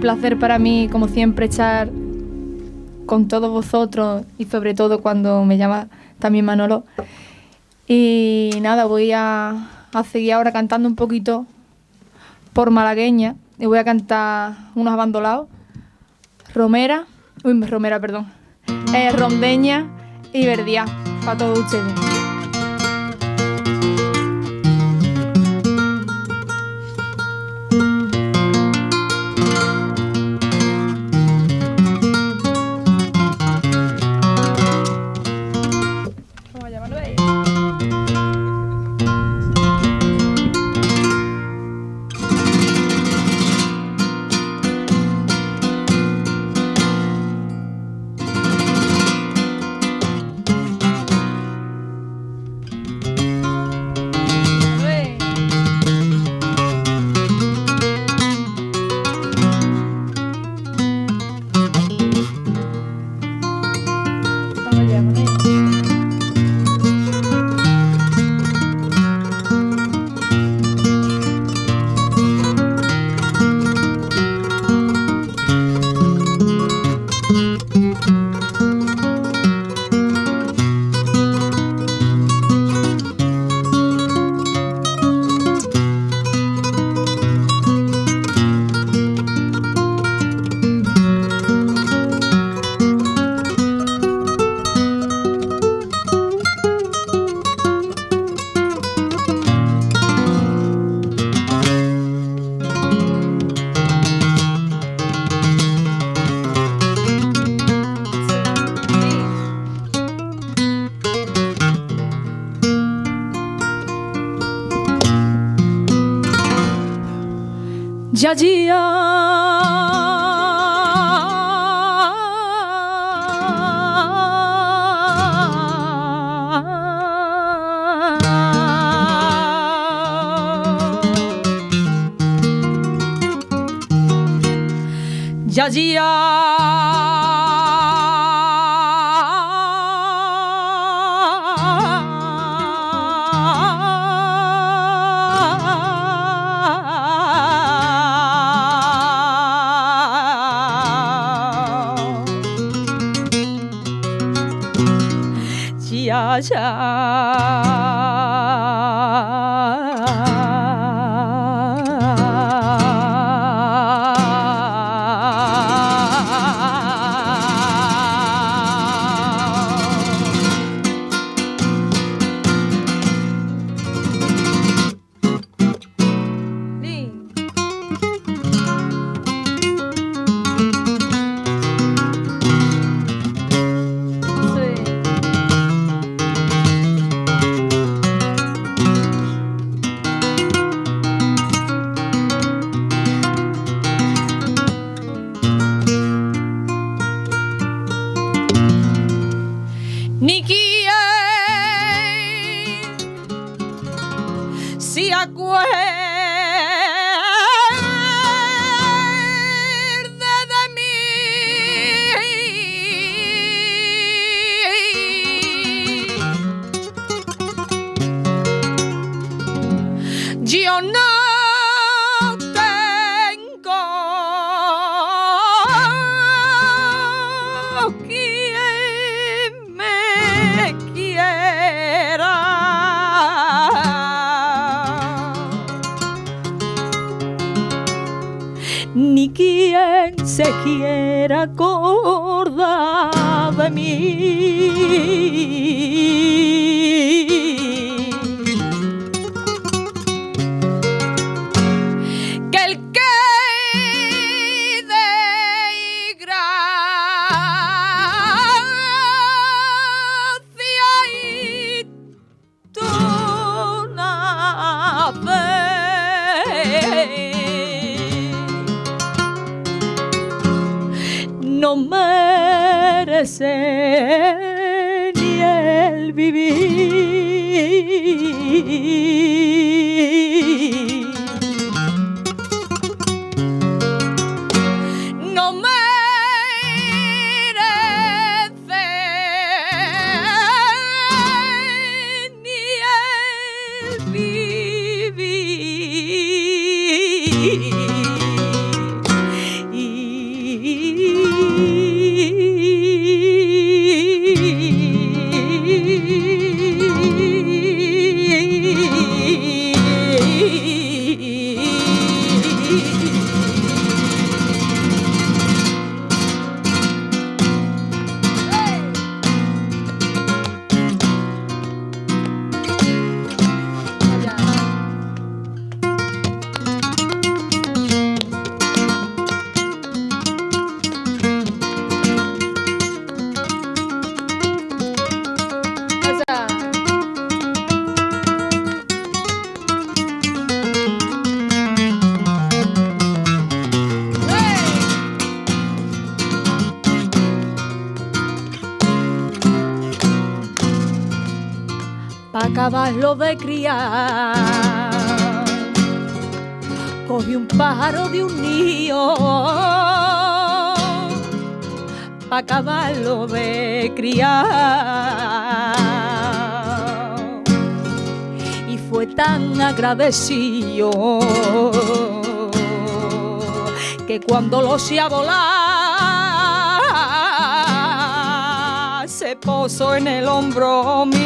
placer para mí, como siempre, estar con todos vosotros y sobre todo cuando me llama también Manolo. Y nada, voy a seguir ahora cantando un poquito por malagueña y voy a cantar unos abandolados, Romera, perdón, rondeña y verdía para todos ustedes. Ni quien se quiera acordar de mí. Que el que de gracia y tú no merece ni el vivir. No merece ni el vivir. Y Pa' acabarlo de criar, cogí un pájaro de un nido, pa' acabarlo de criar. Y fue tan agradecido que cuando lo hacía volar, se posó en el hombro mío.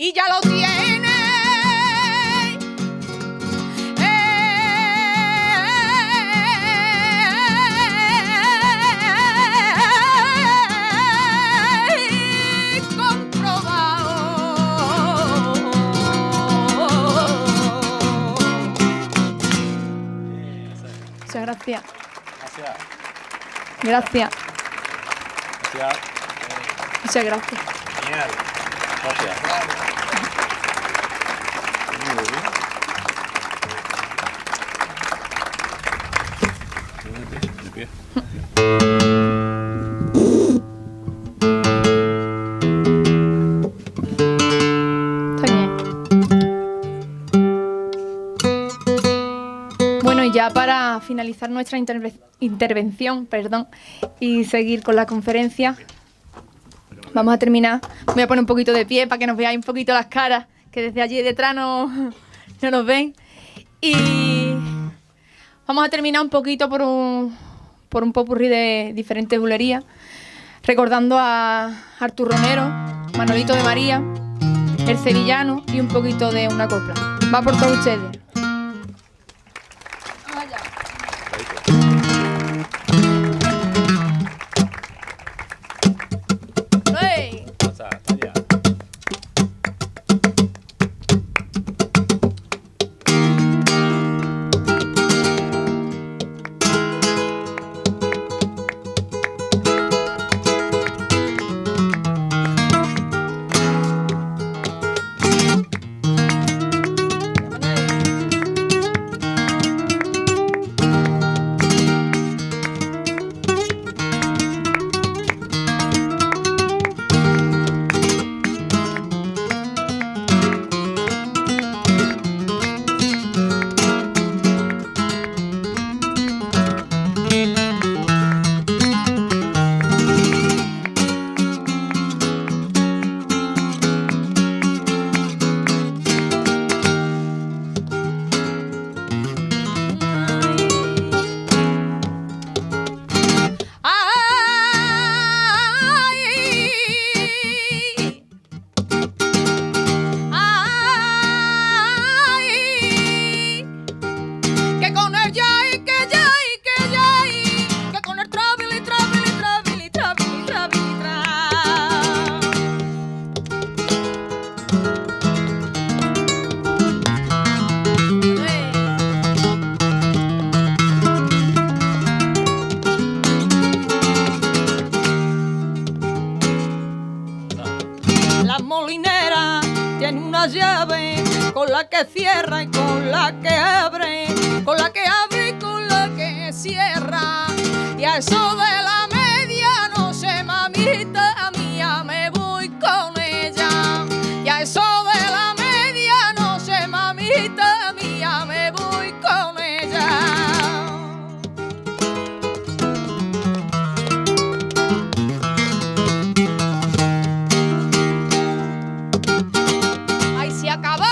Y ya lo tiene comprobado. Muchas gracias. Gracias. Gracias. Gracias. Muchas gracias. Genial. Gracias. Muy bien. De pie. Está bien. Bueno, y ya para finalizar nuestra intervención, y seguir con la conferencia, vamos a terminar. Voy a poner un poquito de pie para que nos veáis un poquito las caras, que desde allí detrás no nos ven. Y vamos a terminar un poquito por un popurrí de diferentes bulerías, recordando a Artur Romero, Manolito de María, El Sevillano y un poquito de una copla. Va por todos ustedes. ¡Hey! Pasa, allá. llave, con la que cierra y con la que abre, con la que abre y con la que cierra. Y a eso de la medianoche, mamita mía, me voy con ella. Y a eso de la medianoche, mamita mía, me voy con ella. Ay, se acabaron,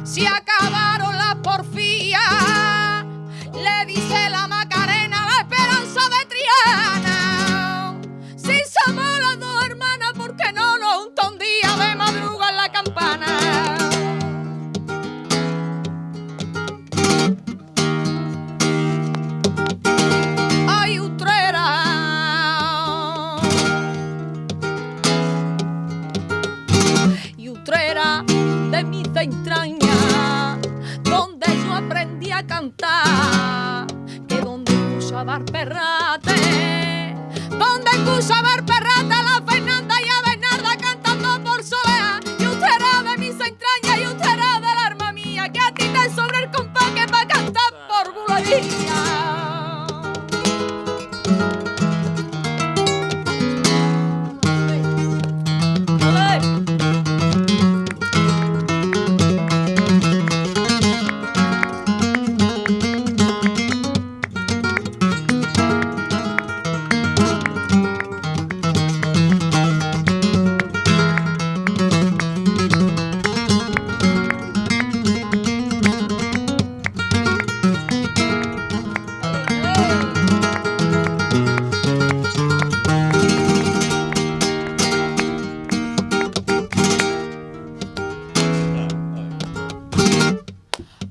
se acabaron las porfías, le dice la Macarena a la Esperanza de Triana. Si somos las dos hermanas, ¿por qué no nos junta un día de madruga en la campana? Ay, Utrera, y Utrera de mis entrañas, donde yo aprendí a cantar, que donde escucho a dar perrate, donde escucho a dar perrate a la Fernanda y a Bernarda cantando por soleá. Y Utrera de mis entrañas, y Utrera del alma mía, que a ti te sobra el compás que va a cantar por bulería.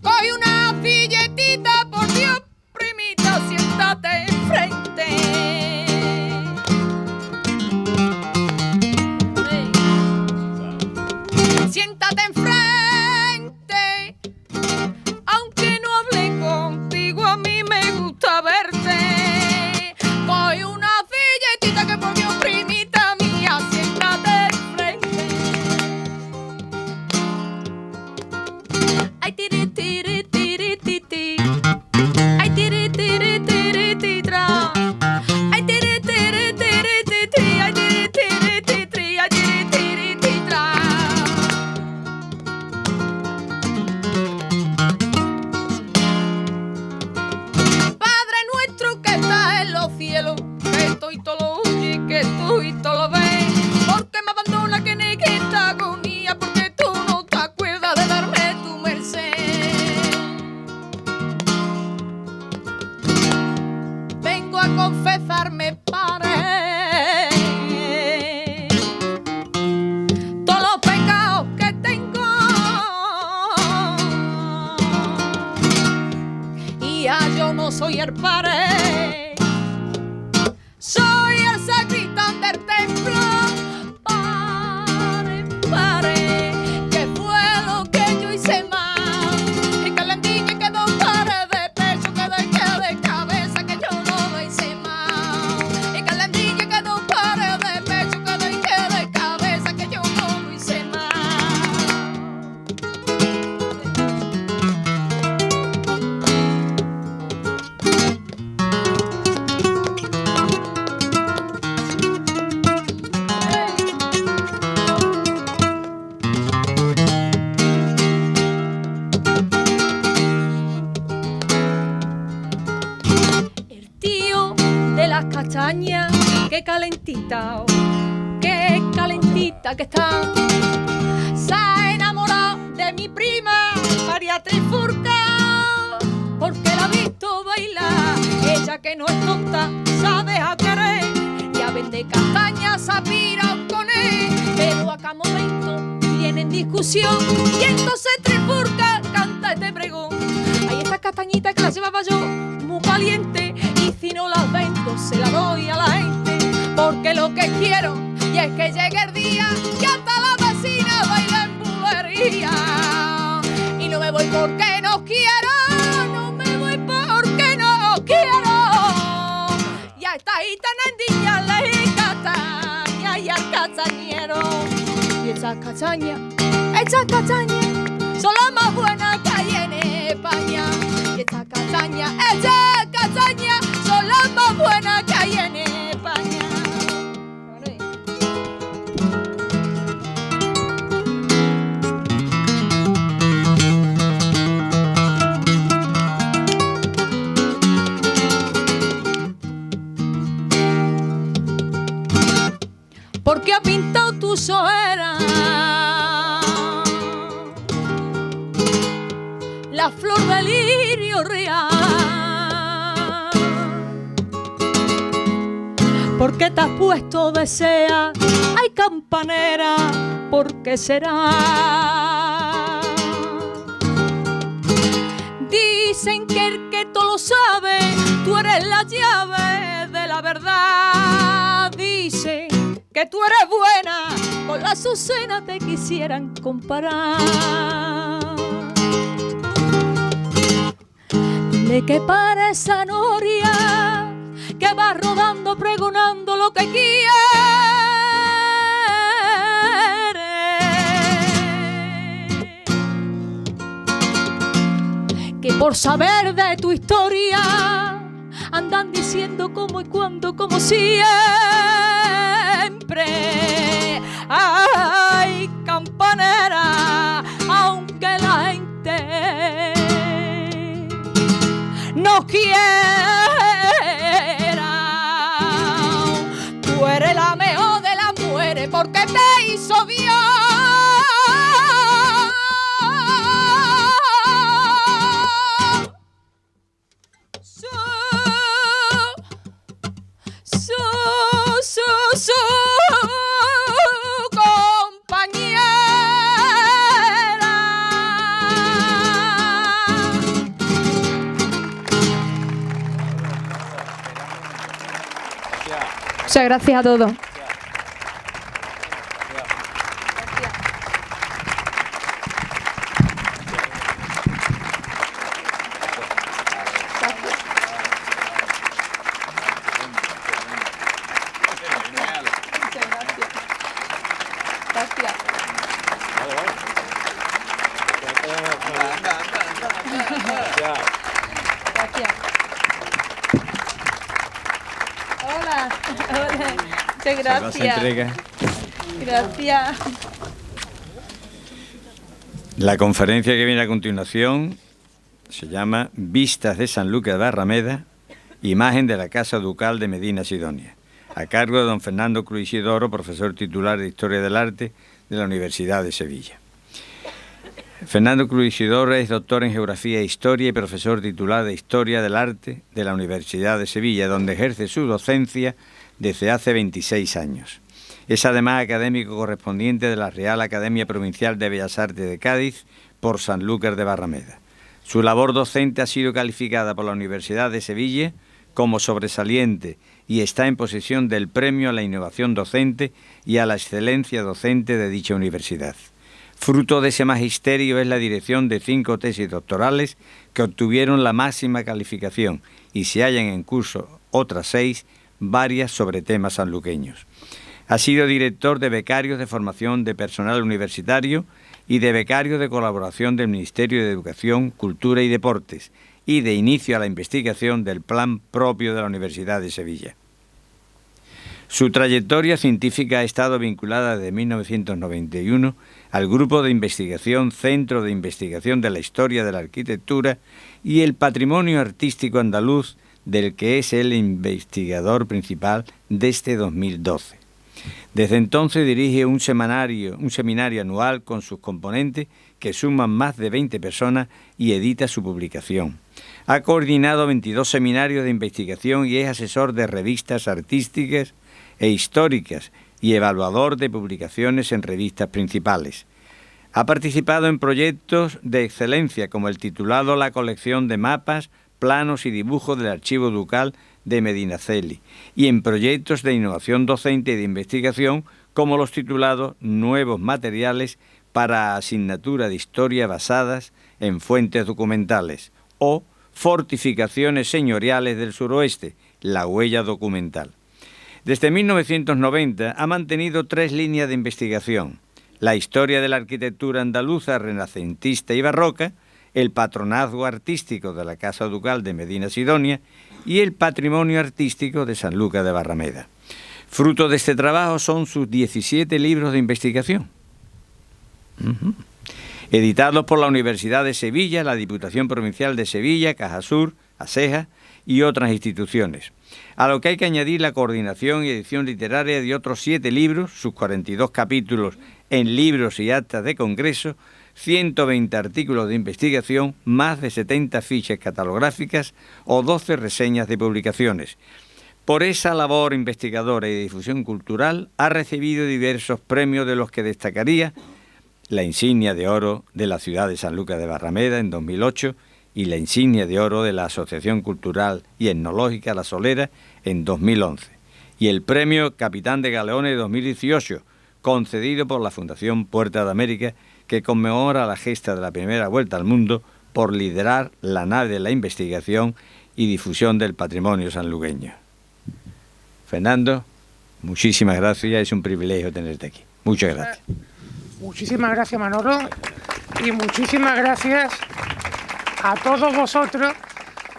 Coge una billetita, por Dios, primita, siéntate enfrente. Siéntate enfrente, aunque no hable contigo, a mí me gusta verte. Coge una billetita que por Dios, primita mía, siéntate enfrente. Ay, tiri, tiri, tiri, titi. Ay, tiri, tiri, tiri, titra. Ay, tiri, tiri, tiri, titi. Ay, tiri, tiri, titri. Ay, tiri, tiri, titra. Padre nuestro que estás en los cielos, que esto y todo lo oye, que tú y todo lo ves. ¿Por qué me abandona que en esta agonía? Porque tú no te acuerdas de darme tu merced. Vengo a confesarme, Padre, todos los pecados que tengo, y ya yo no soy el Padre, soy el sacristán del templo. Padre, Padre, ¿qué fue lo que yo hice mal? Y que le dije que no pare de pecho, que de cabeza, que yo no lo hice mal. Y que le dije que no pare de pecho, que de cabeza, que yo no lo hice mal. El tío de las castañas, qué calentita que está. Se ha enamorado de mi prima María Trifurca, porque la ha visto bailar. Ella que no es tonta, sabe a querer, y a vender castañas a pirado con él. Pero a cada momento viene en discusión, y entonces Trifurca canta este pregón. Hay estas castañitas que las llevaba yo muy caliente, y si no las vendo se las doy a la gente, porque lo que quiero y es que llegue el día que hasta la vecina baila en bulería. Y no me voy porque no quiero, no me voy porque no quiero. Ya está ahí tan endiñada. Estas castañas son las más buenas que hay en España. Y estas castañas son las más buenas que hay en España. Porque ha pintado tu soera la flor del lirio real. Porque te has puesto de sea, ay campanera, ¿por qué será? Dicen que el que todo lo sabe, tú eres la llave de la verdad. Dicen que tú eres buena, con la Azucena te quisieran comparar. Dile que para esa noria que va rodando pregonando lo que quiere, que por saber de tu historia andan diciendo cómo y cuándo, como siempre. Ay, campanera, aunque la gente no quiera, tú eres la mejor de las mujeres porque te hizo Dios. Su compañera. Muchas gracias a todos. Hola. Muchas gracias. Gracias. La conferencia que viene a continuación se llama Vistas de Sanlúcar de Barrameda, imagen de la Casa Ducal de Medina Sidonia, a cargo de don Fernando Cruz Isidoro, profesor titular de Historia del Arte de la Universidad de Sevilla. Fernando Cruz Isidoro es doctor en Geografía e Historia y profesor titular de Historia del Arte de la Universidad de Sevilla, donde ejerce su docencia desde hace 26 años. Es además académico correspondiente de la Real Academia Provincial de Bellas Artes de Cádiz por Sanlúcar de Barrameda. Su labor docente ha sido calificada por la Universidad de Sevilla como sobresaliente y está en posesión del Premio a la Innovación Docente y a la Excelencia Docente de dicha universidad. Fruto de ese magisterio es la dirección de 5 tesis doctorales que obtuvieron la máxima calificación y se hallan en curso otras 6, varias sobre temas sanluqueños. Ha sido director de becarios de formación de personal universitario y de becarios de colaboración del Ministerio de Educación, Cultura y Deportes y de inicio a la investigación del plan propio de la Universidad de Sevilla. Su trayectoria científica ha estado vinculada desde 1991 al Grupo de Investigación Centro de Investigación de la Historia de la Arquitectura y el Patrimonio Artístico Andaluz, del que es el investigador principal desde 2012. Desde entonces dirige un seminario anual con sus componentes que suman más de 20 personas y edita su publicación. Ha coordinado 22 seminarios de investigación y es asesor de revistas artísticas e históricas y evaluador de publicaciones en revistas principales. Ha participado en proyectos de excelencia como el titulado La colección de mapas, planos y dibujos del Archivo Ducal de Medinaceli y en proyectos de innovación docente y de investigación como los titulados Nuevos materiales para asignatura de historia basadas en fuentes documentales o Fortificaciones señoriales del suroeste, la huella documental. Desde 1990 ha mantenido 3 líneas de investigación: la historia de la arquitectura andaluza renacentista y barroca, el patronazgo artístico de la Casa Ducal de Medina Sidonia y el patrimonio artístico de Sanlúcar de Barrameda. Fruto de este trabajo son sus 17 libros de investigación, editados por la Universidad de Sevilla, la Diputación Provincial de Sevilla, Cajasur, ASEJA y otras instituciones, a lo que hay que añadir la coordinación y edición literaria de otros 7 libros, sus 42 capítulos en libros y actas de congreso, 120 artículos de investigación, más de 70 fichas catalográficas o 12 reseñas de publicaciones. Por esa labor investigadora y de difusión cultural ha recibido diversos premios, de los que destacaría la insignia de oro de la ciudad de Sanlúcar de Barrameda en 2008 y la insignia de oro de la Asociación Cultural y Etnológica La Solera en 2011, y el premio Capitán de Galeones 2018, concedido por la Fundación Puerta de América, que conmemora la gesta de la primera vuelta al mundo por liderar la nave de la investigación y difusión del patrimonio sanluqueño. Fernando, muchísimas gracias, es un privilegio tenerte aquí. Muchas gracias. Muchísimas gracias, Manolo, y muchísimas gracias a todos vosotros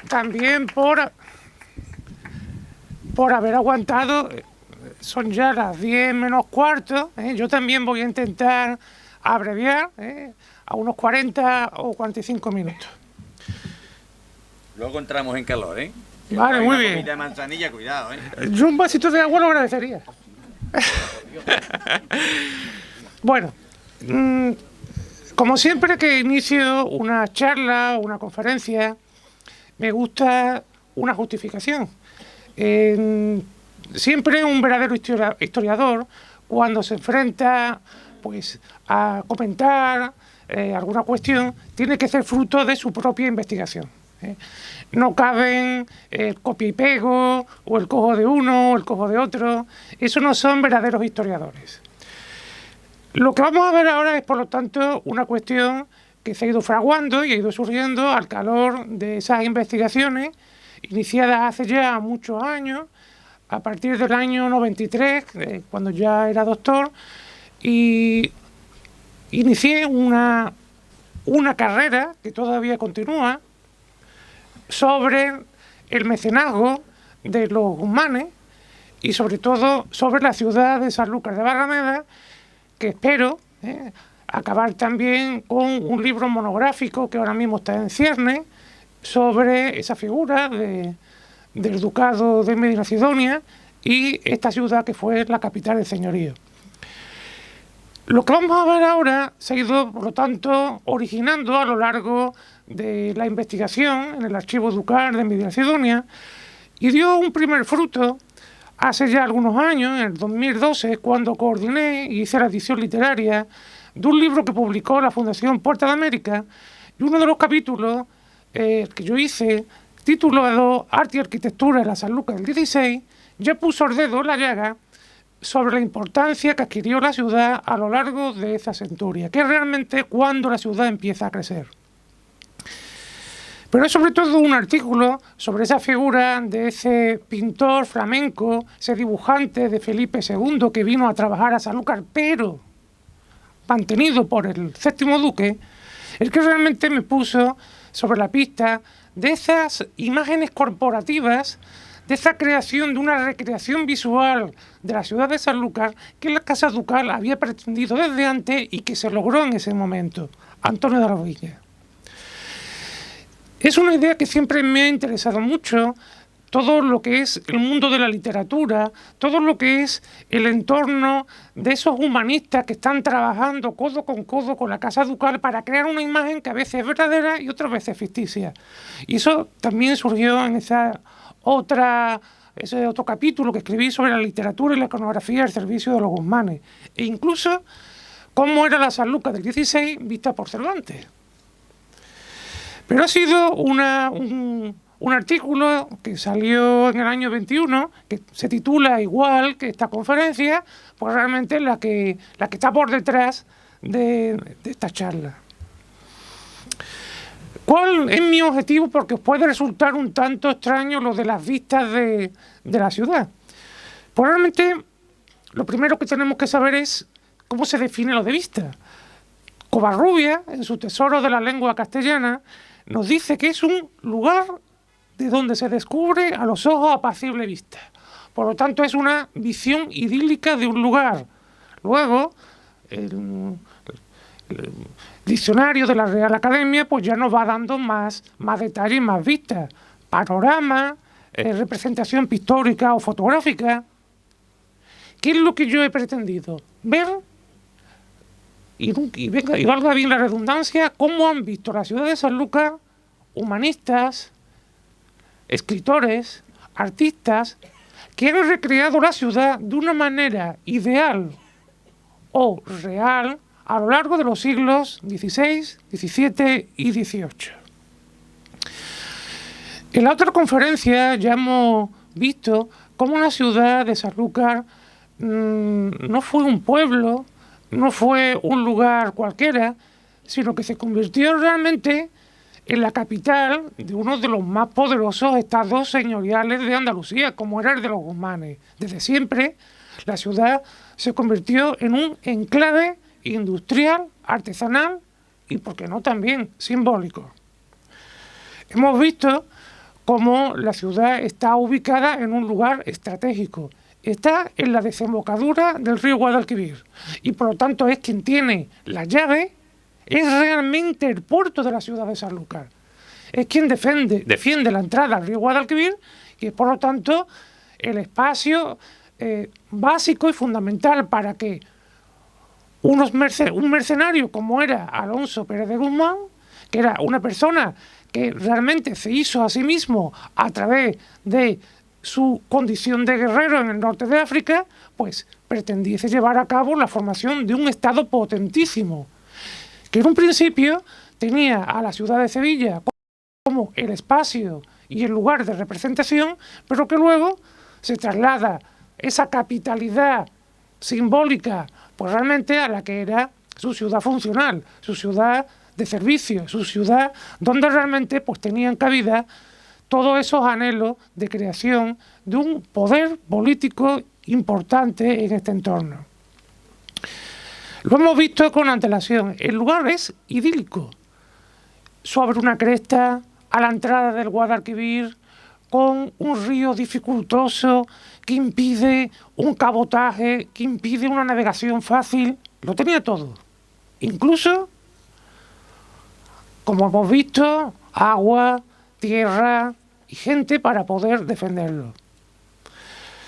también por haber aguantado. Son ya las 10 menos cuarto, Yo también voy a intentar abreviar a unos 40 o 45 minutos. Luego entramos en calor, ¿eh? Vale, muy bien. De manzanilla, cuidado, ¿eh? Yo un vasito de agua lo agradecería. Bueno, como siempre que inicio una charla o una conferencia, me gusta una justificación. Siempre un verdadero historiador, cuando se enfrenta pues a comentar alguna cuestión, tiene que ser fruto de su propia investigación. No caben el copia y pego, o el cojo de uno, o el cojo de otro. Eso no son verdaderos historiadores. Lo que vamos a ver ahora es, por lo tanto, una cuestión que se ha ido fraguando y ha ido surgiendo al calor de esas investigaciones iniciadas hace ya muchos años, a partir del año 93, cuando ya era doctor, y inicié una carrera que todavía continúa sobre el mecenazgo de los Guzmanes y sobre todo sobre la ciudad de Sanlúcar de Barrameda, que espero acabar también con un libro monográfico que ahora mismo está en ciernes sobre esa figura del ducado de Medina Sidonia y esta ciudad que fue la capital del señorío. Lo que vamos a ver ahora se ha ido, por lo tanto, originando a lo largo de la investigación en el archivo ducal de Medina Sidonia y dio un primer fruto hace ya algunos años, en el 2012, cuando coordiné y hice la edición literaria de un libro que publicó la Fundación Puerta de América, y uno de los capítulos que yo hice, titulado Arte y Arquitectura en la Sanlúcar del 16, ya puso el dedo en la llaga sobre la importancia que adquirió la ciudad a lo largo de esa centuria, que es realmente cuando la ciudad empieza a crecer. Pero es sobre todo un artículo sobre esa figura de ese pintor flamenco, ese dibujante de Felipe II que vino a trabajar a Sanlúcar, pero mantenido por el séptimo duque, el que realmente me puso sobre la pista de esas imágenes corporativas, de esa creación de una recreación visual de la ciudad de Sanlúcar que la Casa Ducal había pretendido desde antes y que se logró en ese momento. Antonio de la Villa. Es una idea que siempre me ha interesado mucho, todo lo que es el mundo de la literatura, todo lo que es el entorno de esos humanistas que están trabajando codo con la Casa Ducal para crear una imagen que a veces es verdadera y otras veces ficticia. Y eso también surgió en ese otro capítulo que escribí sobre la literatura y la iconografía al servicio de los Guzmanes, e incluso cómo era la Sanlúcar del 16 vista por Cervantes. Pero ha sido un artículo que salió en el año 21, que se titula igual que esta conferencia, pues realmente la que está por detrás de esta charla. ¿Cuál es mi objetivo? Porque os puede resultar un tanto extraño lo de las vistas de la ciudad. Pues realmente lo primero que tenemos que saber es ¿cómo se define lo de vista? Covarrubia, en su Tesoro de la Lengua Castellana, nos dice que es un lugar de donde se descubre a los ojos apacible vista. Por lo tanto, es una visión idílica de un lugar. Luego, el diccionario de la Real Academia pues ya nos va dando más detalles y más vistas. Panorama, representación pictórica o fotográfica. ¿Qué es lo que yo he pretendido? Ver, y valga bien la redundancia, cómo han visto la ciudad de Sanlúcar humanistas, escritores, artistas, que han recreado la ciudad de una manera ideal o real a lo largo de los siglos XVI, XVII y XVIII. En la otra conferencia ya hemos visto cómo la ciudad de Sanlúcar no fue un pueblo, no fue un lugar cualquiera, sino que se convirtió realmente en la capital de uno de los más poderosos estados señoriales de Andalucía, como era el de los Guzmanes. Desde siempre, la ciudad se convirtió en un enclave industrial, artesanal y, por qué no, también simbólico. Hemos visto cómo la ciudad está ubicada en un lugar estratégico. Está en la desembocadura del río Guadalquivir y, por lo tanto, es quien tiene la llave, es realmente el puerto de la ciudad de Sanlúcar. Es quien defiende la entrada al río Guadalquivir y es, por lo tanto, el espacio básico y fundamental para que un mercenario como era Alonso Pérez de Guzmán, que era una persona que realmente se hizo a sí mismo a través de su condición de guerrero en el norte de África, pues pretendiese llevar a cabo la formación de un estado potentísimo, que en un principio tenía a la ciudad de Sevilla como el espacio y el lugar de representación, pero que luego se traslada esa capitalidad simbólica pues realmente a la que era su ciudad funcional, su ciudad de servicio, su ciudad donde realmente pues tenían cabida todos esos anhelos de creación de un poder político importante en este entorno. Lo hemos visto con antelación. El lugar es idílico. Sobre una cresta, a la entrada del Guadalquivir, con un río dificultoso que impide un cabotaje, que impide una navegación fácil. Lo tenía todo. Incluso, como hemos visto, agua, tierra y gente para poder defenderlo.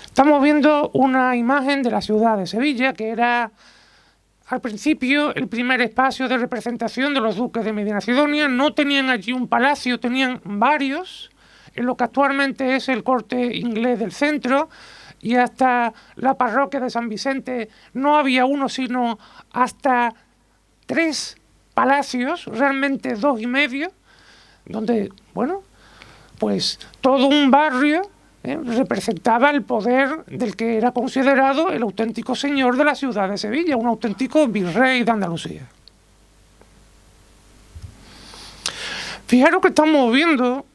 Estamos viendo una imagen de la ciudad de Sevilla, que era al principio el primer espacio de representación de los duques de Medina-Sidonia. No tenían allí un palacio, tenían varios, en lo que actualmente es el Corte Inglés del centro, y hasta la parroquia de San Vicente no había uno, sino hasta 3 palacios, realmente 2 y medio, donde, bueno, pues todo un barrio representaba el poder del que era considerado el auténtico señor de la ciudad de Sevilla, un auténtico virrey de Andalucía. Fijaros que estamos viendo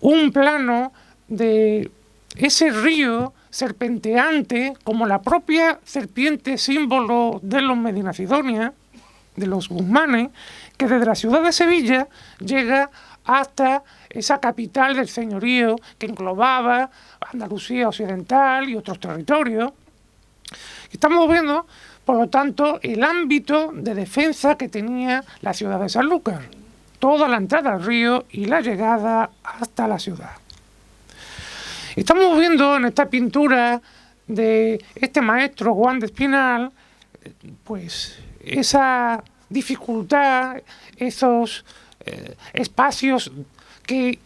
un plano de ese río serpenteante, como la propia serpiente símbolo de los Medina-Sidonia, de los Guzmanes, que desde la ciudad de Sevilla llega hasta esa capital del señorío que englobaba Andalucía Occidental y otros territorios. Estamos viendo, por lo tanto, el ámbito de defensa que tenía la ciudad de Sanlúcar, toda la entrada al río y la llegada hasta la ciudad. Estamos viendo en esta pintura de este maestro Juan de Espinal, pues esa dificultad, esos espacios que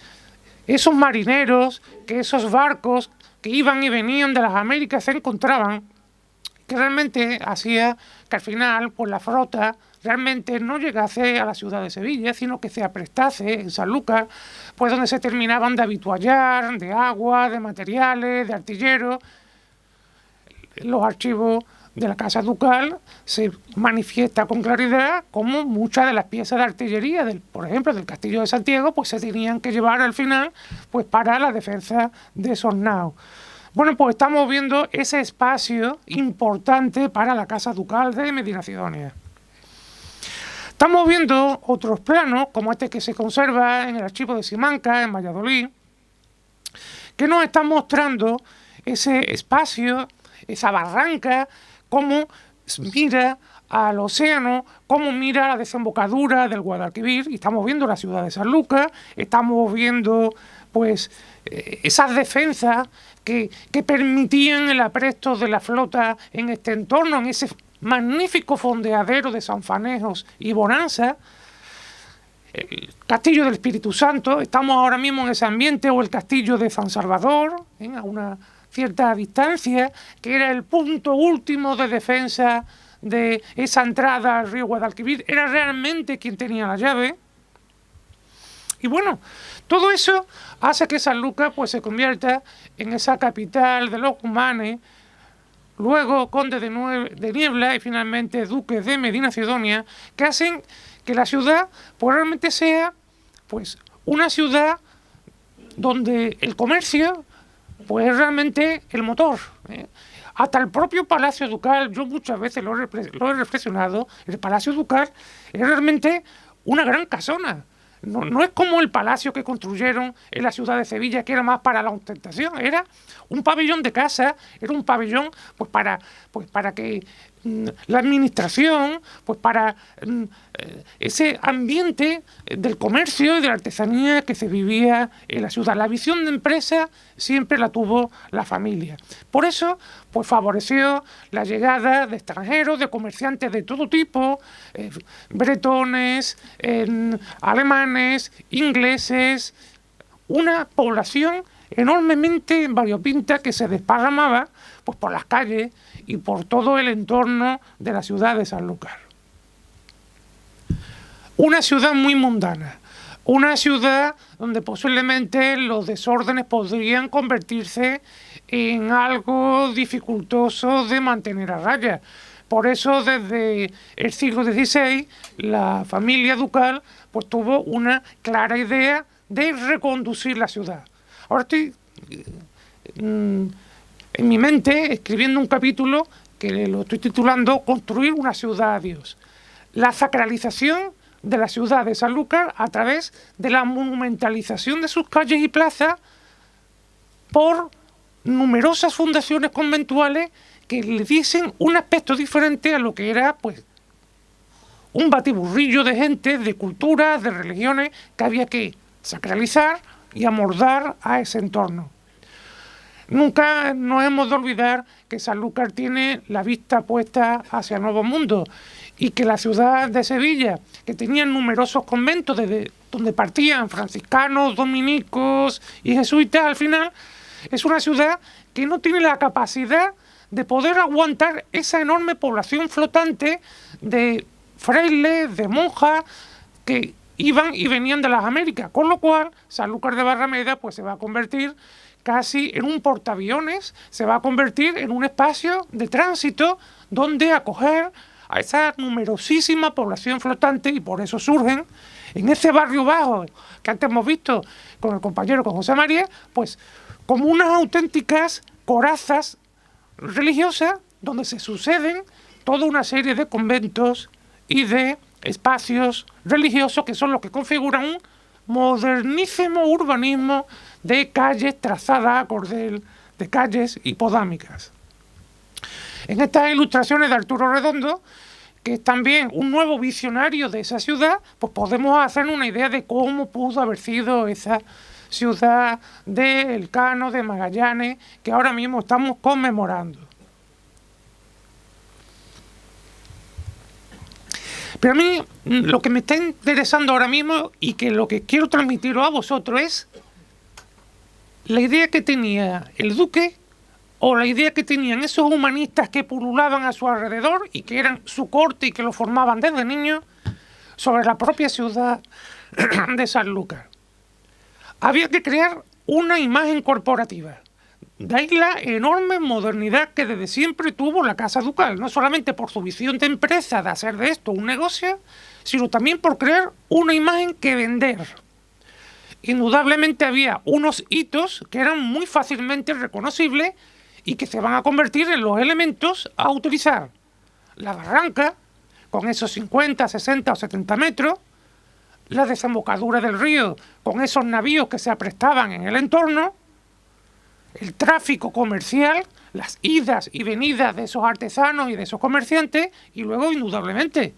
esos marineros, que esos barcos que iban y venían de las Américas se encontraban, que realmente hacía que al final pues la flota realmente no llegase a la ciudad de Sevilla, sino que se aprestase en Sanlúcar, pues donde se terminaban de avituallar, de agua, de materiales, de artilleros. Los archivos de la Casa Ducal se manifiesta con claridad como muchas de las piezas de artillería, por ejemplo, del Castillo de Santiago, pues se tenían que llevar al final pues para la defensa de esos naos. Bueno, pues estamos viendo ese espacio importante para la Casa Ducal de Medina Sidonia. Estamos viendo otros planos, como este que se conserva en el archivo de Simancas, en Valladolid, que nos están mostrando ese espacio, esa barranca, cómo mira al océano, cómo mira la desembocadura del Guadalquivir, y estamos viendo la ciudad de Sanlúcar, estamos viendo pues esas defensas que permitían el apresto de la flota en este entorno, en ese magnífico fondeadero de Sanfanejos y Bonanza, el castillo del Espíritu Santo, estamos ahora mismo en ese ambiente, o el castillo de San Salvador, a una cierta distancia, que era el punto último de defensa de esa entrada al río Guadalquivir, era realmente quien tenía la llave. Y bueno, todo eso hace que Sanlúcar pues se convierta en esa capital de los cumanes, luego conde de Niebla y finalmente duque de Medina Sidonia, que hacen que la ciudad pues realmente sea pues una ciudad donde el comercio pues es realmente el motor. Hasta el propio Palacio Ducal, yo muchas veces lo he reflexionado, el Palacio Ducal es realmente una gran casona. No es como el palacio que construyeron en la ciudad de Sevilla, que era más para la ostentación, era un pabellón de casa, era un pabellón pues para que la administración, pues para ese ambiente del comercio y de la artesanía que se vivía en la ciudad. La visión de empresa siempre la tuvo la familia. Por eso, pues favoreció la llegada de extranjeros, de comerciantes de todo tipo, bretones, alemanes, ingleses, una población enormemente variopinta que se desparramaba pues por las calles y por todo el entorno de la ciudad de Sanlúcar. Una ciudad muy mundana, una ciudad donde posiblemente los desórdenes podrían convertirse en algo dificultoso de mantener a raya. Por eso desde el siglo XVI la familia ducal pues tuvo una clara idea de reconducir la ciudad. Ahora estoy en mi mente escribiendo un capítulo que lo estoy titulando Construir una ciudad a Dios. La sacralización de la ciudad de Sanlúcar a través de la monumentalización de sus calles y plazas por numerosas fundaciones conventuales que le diesen un aspecto diferente a lo que era pues un batiburrillo de gente, de culturas, de religiones que había que sacralizar y amordar a ese entorno. Nunca nos hemos de olvidar que Sanlúcar tiene la vista puesta hacia el Nuevo Mundo y que la ciudad de Sevilla, que tenía numerosos conventos desde donde partían franciscanos, dominicos y jesuitas, al final es una ciudad que no tiene la capacidad de poder aguantar esa enorme población flotante de frailes, de monjas que iban y venían de las Américas, con lo cual Sanlúcar de Barrameda pues se va a convertir casi en un portaaviones, se va a convertir en un espacio de tránsito donde acoger a esa numerosísima población flotante, y por eso surgen en ese barrio bajo que antes hemos visto con el compañero, con José María, pues como unas auténticas corazas religiosas donde se suceden toda una serie de conventos y de espacios religiosos que son los que configuran un modernísimo urbanismo de calles trazadas a cordel, de calles hipodámicas. En estas ilustraciones de Arturo Redondo, que es también un nuevo visionario de esa ciudad, pues podemos hacer una idea de cómo pudo haber sido esa ciudad de Elcano, de Magallanes, que ahora mismo estamos conmemorando. Pero a mí lo que me está interesando ahora mismo y que lo que quiero transmitiros a vosotros es la idea que tenía el duque o la idea que tenían esos humanistas que pululaban a su alrededor y que eran su corte y que lo formaban desde niños sobre la propia ciudad de Sanlúcar. Había que crear una imagen corporativa. De ahí la enorme modernidad que desde siempre tuvo la Casa Ducal, no solamente por su visión de empresa de hacer de esto un negocio, sino también por crear una imagen que vender. indudablemente había unos hitos que eran muy fácilmente reconocibles y que se van a convertir en los elementos a utilizar. La barranca, con esos 50, 60 o 70 metros, la desembocadura del río, con esos navíos que se aprestaban en el entorno, el tráfico comercial, las idas y venidas de esos artesanos y de esos comerciantes, y luego, indudablemente,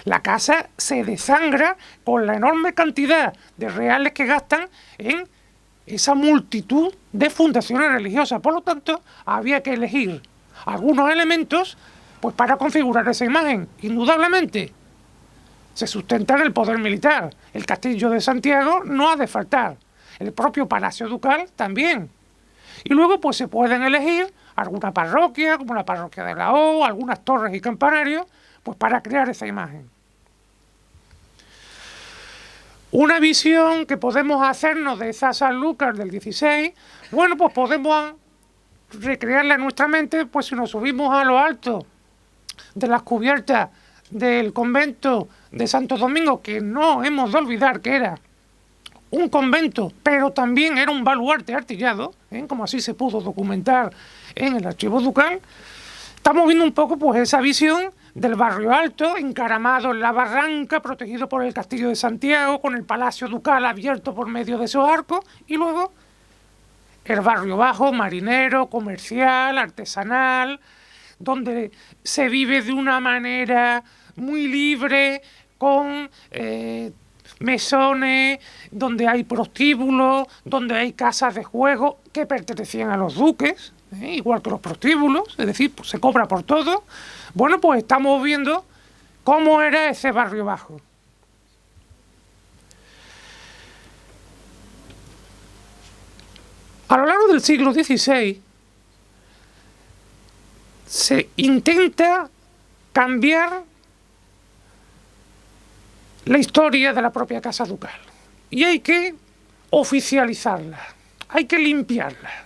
la casa se desangra con la enorme cantidad de reales que gastan en esa multitud de fundaciones religiosas. Por lo tanto, había que elegir algunos elementos pues, para configurar esa imagen. Indudablemente, se sustenta en el poder militar. El castillo de Santiago no ha de faltar. El propio Palacio Ducal también. Y luego pues se pueden elegir alguna parroquia, como la parroquia de la O, algunas torres y campanarios, pues para crear esa imagen. Una visión que podemos hacernos de esa Sanlúcar del 16, bueno, pues podemos recrearla en nuestra mente, pues si nos subimos a lo alto de las cubiertas del convento de Santo Domingo, que no hemos de olvidar que era un convento, pero también era un baluarte artillado, como así se pudo documentar en el archivo ducal. Estamos viendo un poco pues esa visión del barrio alto, encaramado en la barranca, protegido por el castillo de Santiago, con el palacio ducal abierto por medio de esos arcos, y luego el barrio bajo, marinero, comercial, artesanal, donde se vive de una manera muy libre, con mesones, donde hay prostíbulos, donde hay casas de juego que pertenecían a los duques, igual que los prostíbulos, es decir, pues se cobra por todo. Bueno, pues estamos viendo cómo era ese barrio bajo. A lo largo del siglo XVI se intenta cambiar la historia de la propia Casa Ducal y hay que oficializarla, hay que limpiarla.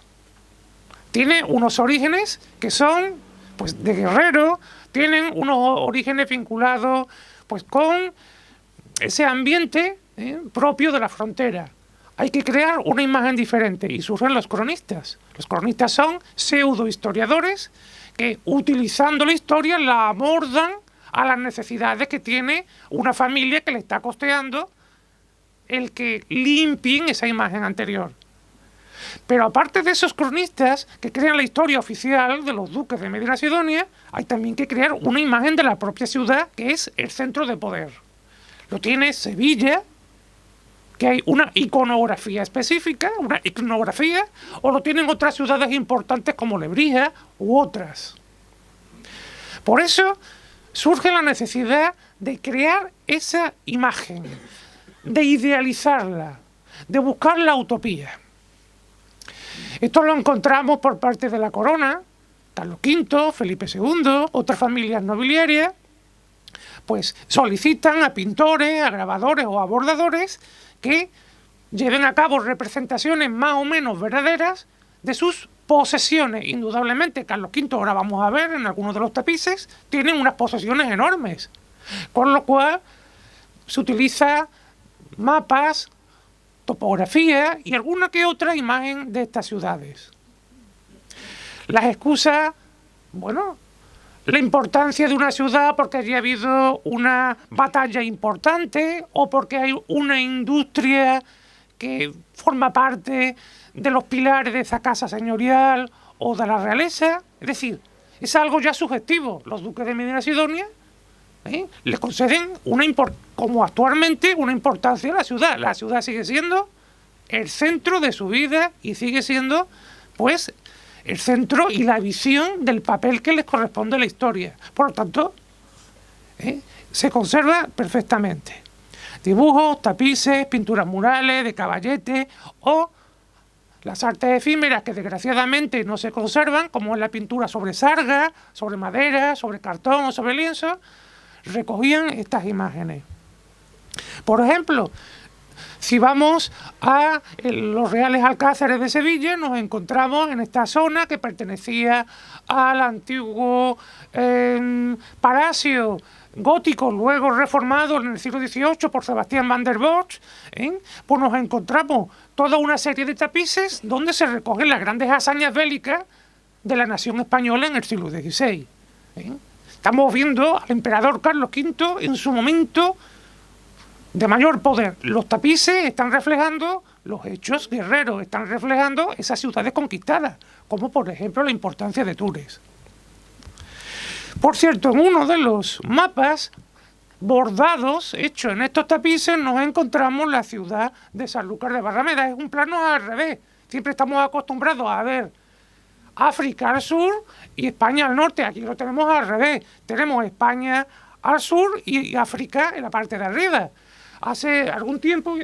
Tiene unos orígenes que son pues de guerrero, tienen unos orígenes vinculados pues con ese ambiente propio de la frontera. Hay que crear una imagen diferente y surgen los cronistas. Los cronistas son pseudohistoriadores que, utilizando la historia, la amordan a las necesidades que tiene una familia que le está costeando el que limpien esa imagen anterior. Pero aparte de esos cronistas que crean la historia oficial de los duques de Medina Sidonia, hay también que crear una imagen de la propia ciudad, que es el centro de poder. Lo tiene Sevilla, que hay una iconografía específica, una iconografía, o lo tienen otras ciudades importantes como Lebrija u otras. Por eso surge la necesidad de crear esa imagen, de idealizarla, de buscar la utopía. Esto lo encontramos por parte de la corona, Carlos V, Felipe II, otras familias nobiliarias, pues solicitan a pintores, a grabadores o a bordadores que lleven a cabo representaciones más o menos verdaderas de sus posesiones. Indudablemente, Carlos V, ahora vamos a ver en algunos de los tapices, tienen unas posesiones enormes, con lo cual se utiliza mapas, topografía y alguna que otra imagen de estas ciudades. Las excusas, bueno, la importancia de una ciudad porque allí ha habido una batalla importante o porque hay una industria que forma parte de los pilares de esa casa señorial o de la realeza. Es decir, es algo ya subjetivo. Los duques de Medina Sidonia le conceden, como actualmente, una importancia a la ciudad. La ciudad sigue siendo el centro de su vida y sigue siendo, pues, el centro y la visión del papel que les corresponde a la historia. Por lo tanto, se conserva perfectamente. Dibujos, tapices, pinturas murales de caballete o las artes efímeras que desgraciadamente no se conservan, como es la pintura sobre sarga, sobre madera, sobre cartón o sobre lienzo, recogían estas imágenes. Por ejemplo, Si vamos a los Reales Alcázares de Sevilla, nos encontramos en esta zona que pertenecía al antiguo palacio gótico, luego reformado en el siglo XVIII por Sebastián van der Bosch, pues nos encontramos toda una serie de tapices donde se recogen las grandes hazañas bélicas de la nación española en el siglo XVI. Estamos viendo al emperador Carlos V en su momento de mayor poder. Los tapices están reflejando los hechos guerreros, están reflejando esas ciudades conquistadas, como por ejemplo la importancia de Tours. Por cierto, en uno de los mapas bordados hechos en estos tapices nos encontramos la ciudad de Sanlúcar de Barrameda. Es un plano al revés. Siempre estamos acostumbrados a ver África al sur y España al norte. Aquí lo tenemos al revés. Tenemos España al sur y África en la parte de arriba. Hace algún tiempo,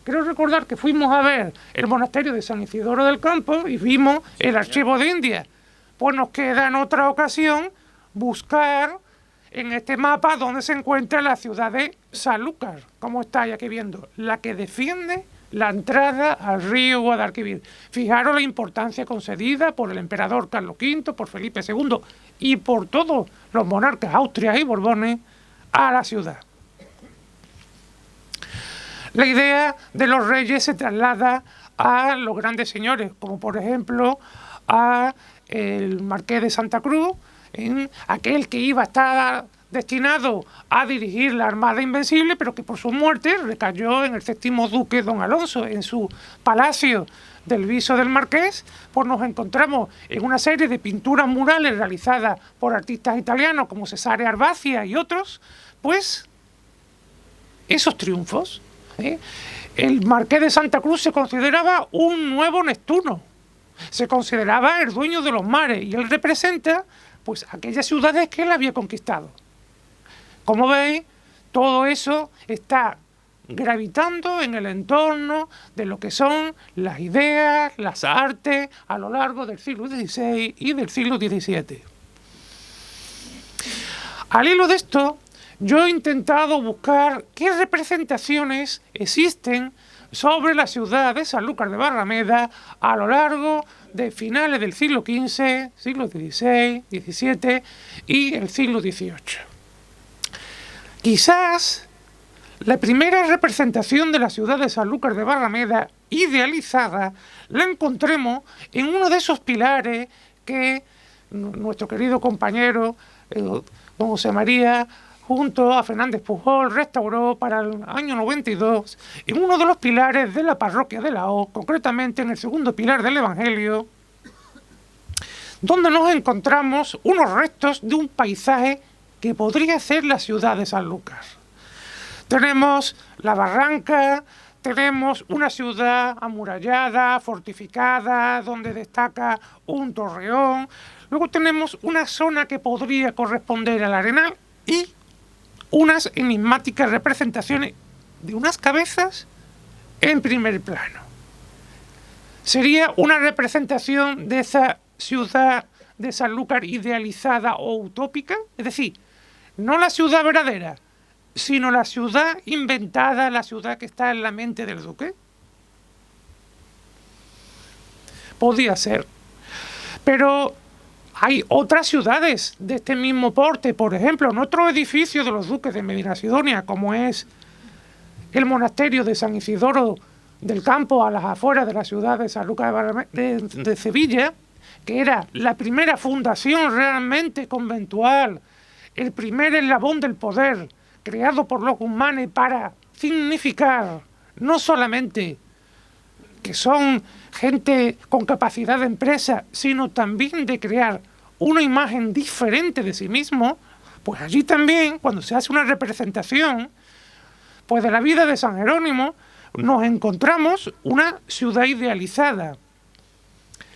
creo recordar que fuimos a ver el monasterio de San Isidoro del Campo y vimos el archivo de India. Pues nos queda en otra ocasión buscar en este mapa donde se encuentra la ciudad de Sanlúcar, como estáis aquí viendo, la que defiende la entrada al río Guadalquivir. Fijaros la importancia concedida por el emperador Carlos V, por Felipe II y por todos los monarcas Austrias y Borbones a la ciudad. La idea de los reyes se traslada a los grandes señores, como por ejemplo a el marqués de Santa Cruz, aquel que iba a estar destinado a dirigir la Armada Invencible, pero que por su muerte recayó en el 7º duque don Alonso, en su palacio del Viso del Marqués. Pues nos encontramos en una serie de pinturas murales realizadas por artistas italianos como Cesare Arbacia y otros, pues esos triunfos. El marqués de Santa Cruz se consideraba un nuevo Neptuno, se consideraba el dueño de los mares y él representa pues aquellas ciudades que él había conquistado. Como veis, todo eso está gravitando en el entorno de lo que son las ideas, las artes a lo largo del siglo XVI y del siglo XVII. Al hilo de esto, yo he intentado buscar qué representaciones existen sobre la ciudad de Sanlúcar de Barrameda a lo largo de finales del siglo XV, siglo XVI, XVII y el siglo XVIII. Quizás la primera representación de la ciudad de Sanlúcar de Barrameda idealizada la encontremos en uno de esos pilares que nuestro querido compañero don José María junto a Fernández Pujol restauró para el año 92 en uno de los pilares de la parroquia de la O, concretamente en el segundo pilar del Evangelio, donde nos encontramos unos restos de un paisaje que podría ser la ciudad de Sanlúcar. Tenemos la barranca, tenemos una ciudad amurallada, fortificada, donde destaca un torreón. Luego tenemos una zona que podría corresponder al Arenal y unas enigmáticas representaciones de unas cabezas en primer plano. Sería una representación de esa ciudad de Sanlúcar idealizada o utópica, es decir, no la ciudad verdadera, sino la ciudad inventada, la ciudad que está en la mente del duque. Podía ser. Pero hay otras ciudades de este mismo porte, por ejemplo, en otro edificio de los duques de Medinasidonia, como es el monasterio de San Isidoro del Campo, a las afueras de la ciudad de Sanlúcar de Sevilla, que era la primera fundación realmente conventual, el primer eslabón del poder, creado por los Guzmanes para significar no solamente que son gente con capacidad de empresa, sino también de crear una imagen diferente de sí mismo. Pues allí también, cuando se hace una representación pues de la vida de San Jerónimo, nos encontramos una ciudad idealizada.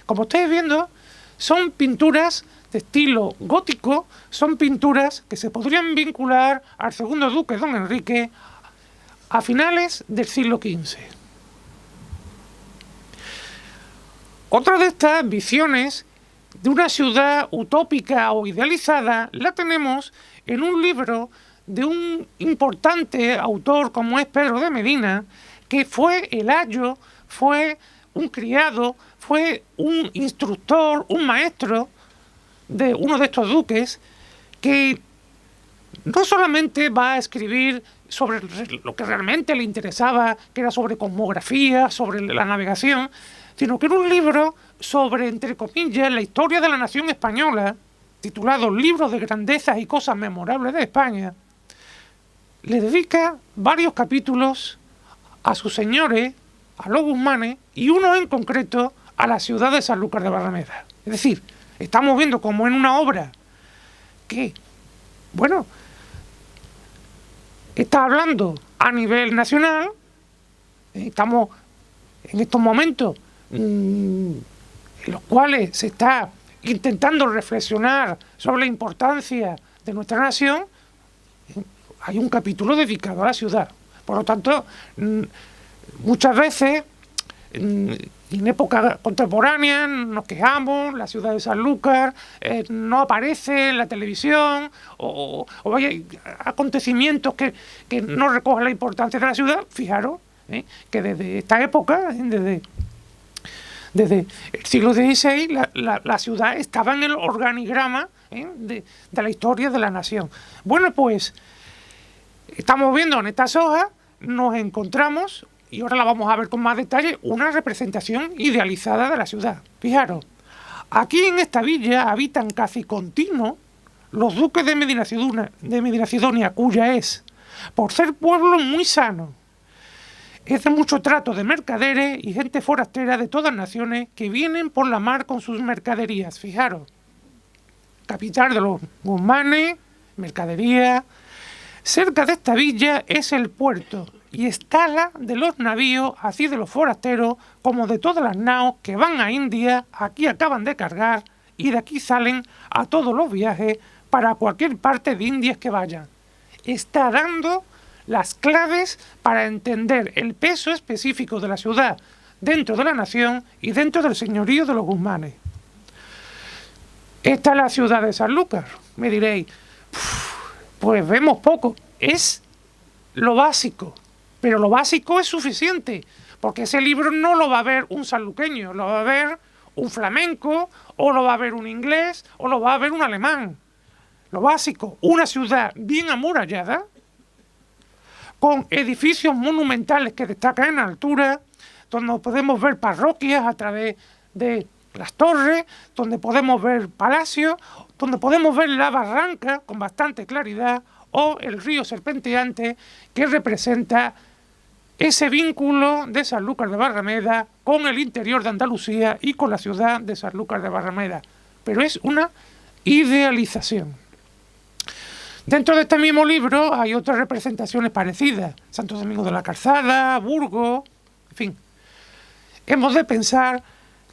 Como estáis viendo, son pinturas de estilo gótico, son pinturas que se podrían vincular al segundo duque, don Enrique, a finales del siglo XV. Otra de estas visiones de una ciudad utópica o idealizada la tenemos en un libro de un importante autor como es Pedro de Medina, que fue el ayo, fue un criado, fue un instructor, un maestro de uno de estos duques, que no solamente va a escribir sobre lo que realmente le interesaba, que era sobre cosmografía, sobre la navegación, sino que era un libro sobre, entre comillas, la historia de la nación española, titulado Libros de grandezas y cosas memorables de España. Le dedica varios capítulos a sus señores, a los guzmanes, y uno en concreto a la ciudad de Sanlúcar de Barrameda. Es decir, estamos viendo como en una obra que, bueno, está hablando a nivel nacional. Estamos en estos momentos en los cuales se está intentando reflexionar sobre la importancia de nuestra nación. Hay un capítulo dedicado a la ciudad. Por lo tanto, muchas veces, en época contemporánea, nos quejamos, la ciudad de Sanlúcar no aparece en la televisión, o hay acontecimientos que no recogen la importancia de la ciudad. Fijaros que desde esta época, desde el siglo XVI, la ciudad estaba en el organigrama de la historia de la nación. Bueno, pues estamos viendo en estas hojas, nos encontramos, y ahora la vamos a ver con más detalle, una representación idealizada de la ciudad. Fijaros, aquí en esta villa habitan casi continuo los duques de Medinasidonia, cuya es, por ser pueblo muy sano, es de mucho trato de mercaderes y gente forastera de todas naciones que vienen por la mar con sus mercaderías. Fijaros, capital de los guzmanes, mercadería. Cerca de esta villa es el puerto y escala de los navíos, así de los forasteros, como de todas las naos que van a India. Aquí acaban de cargar y de aquí salen a todos los viajes para cualquier parte de Indias que vayan. Está dando las claves para entender el peso específico de la ciudad dentro de la nación y dentro del señorío de los guzmanes. Esta es la ciudad de Sanlúcar. Me diréis, pues vemos poco. Es lo básico, pero lo básico es suficiente, porque ese libro no lo va a ver un sanluqueño, lo va a ver un flamenco, o lo va a ver un inglés, o lo va a ver un alemán. Lo básico, una ciudad bien amurallada, con edificios monumentales que destacan en altura, donde podemos ver parroquias a través de las torres, donde podemos ver palacios, donde podemos ver la barranca con bastante claridad, o el río serpenteante, que representa ese vínculo de Sanlúcar de Barrameda con el interior de Andalucía y con la ciudad de Sanlúcar de Barrameda. Pero es una idealización. Dentro de este mismo libro hay otras representaciones parecidas. Santo Domingo de la Calzada, Burgos, en fin. Hemos de pensar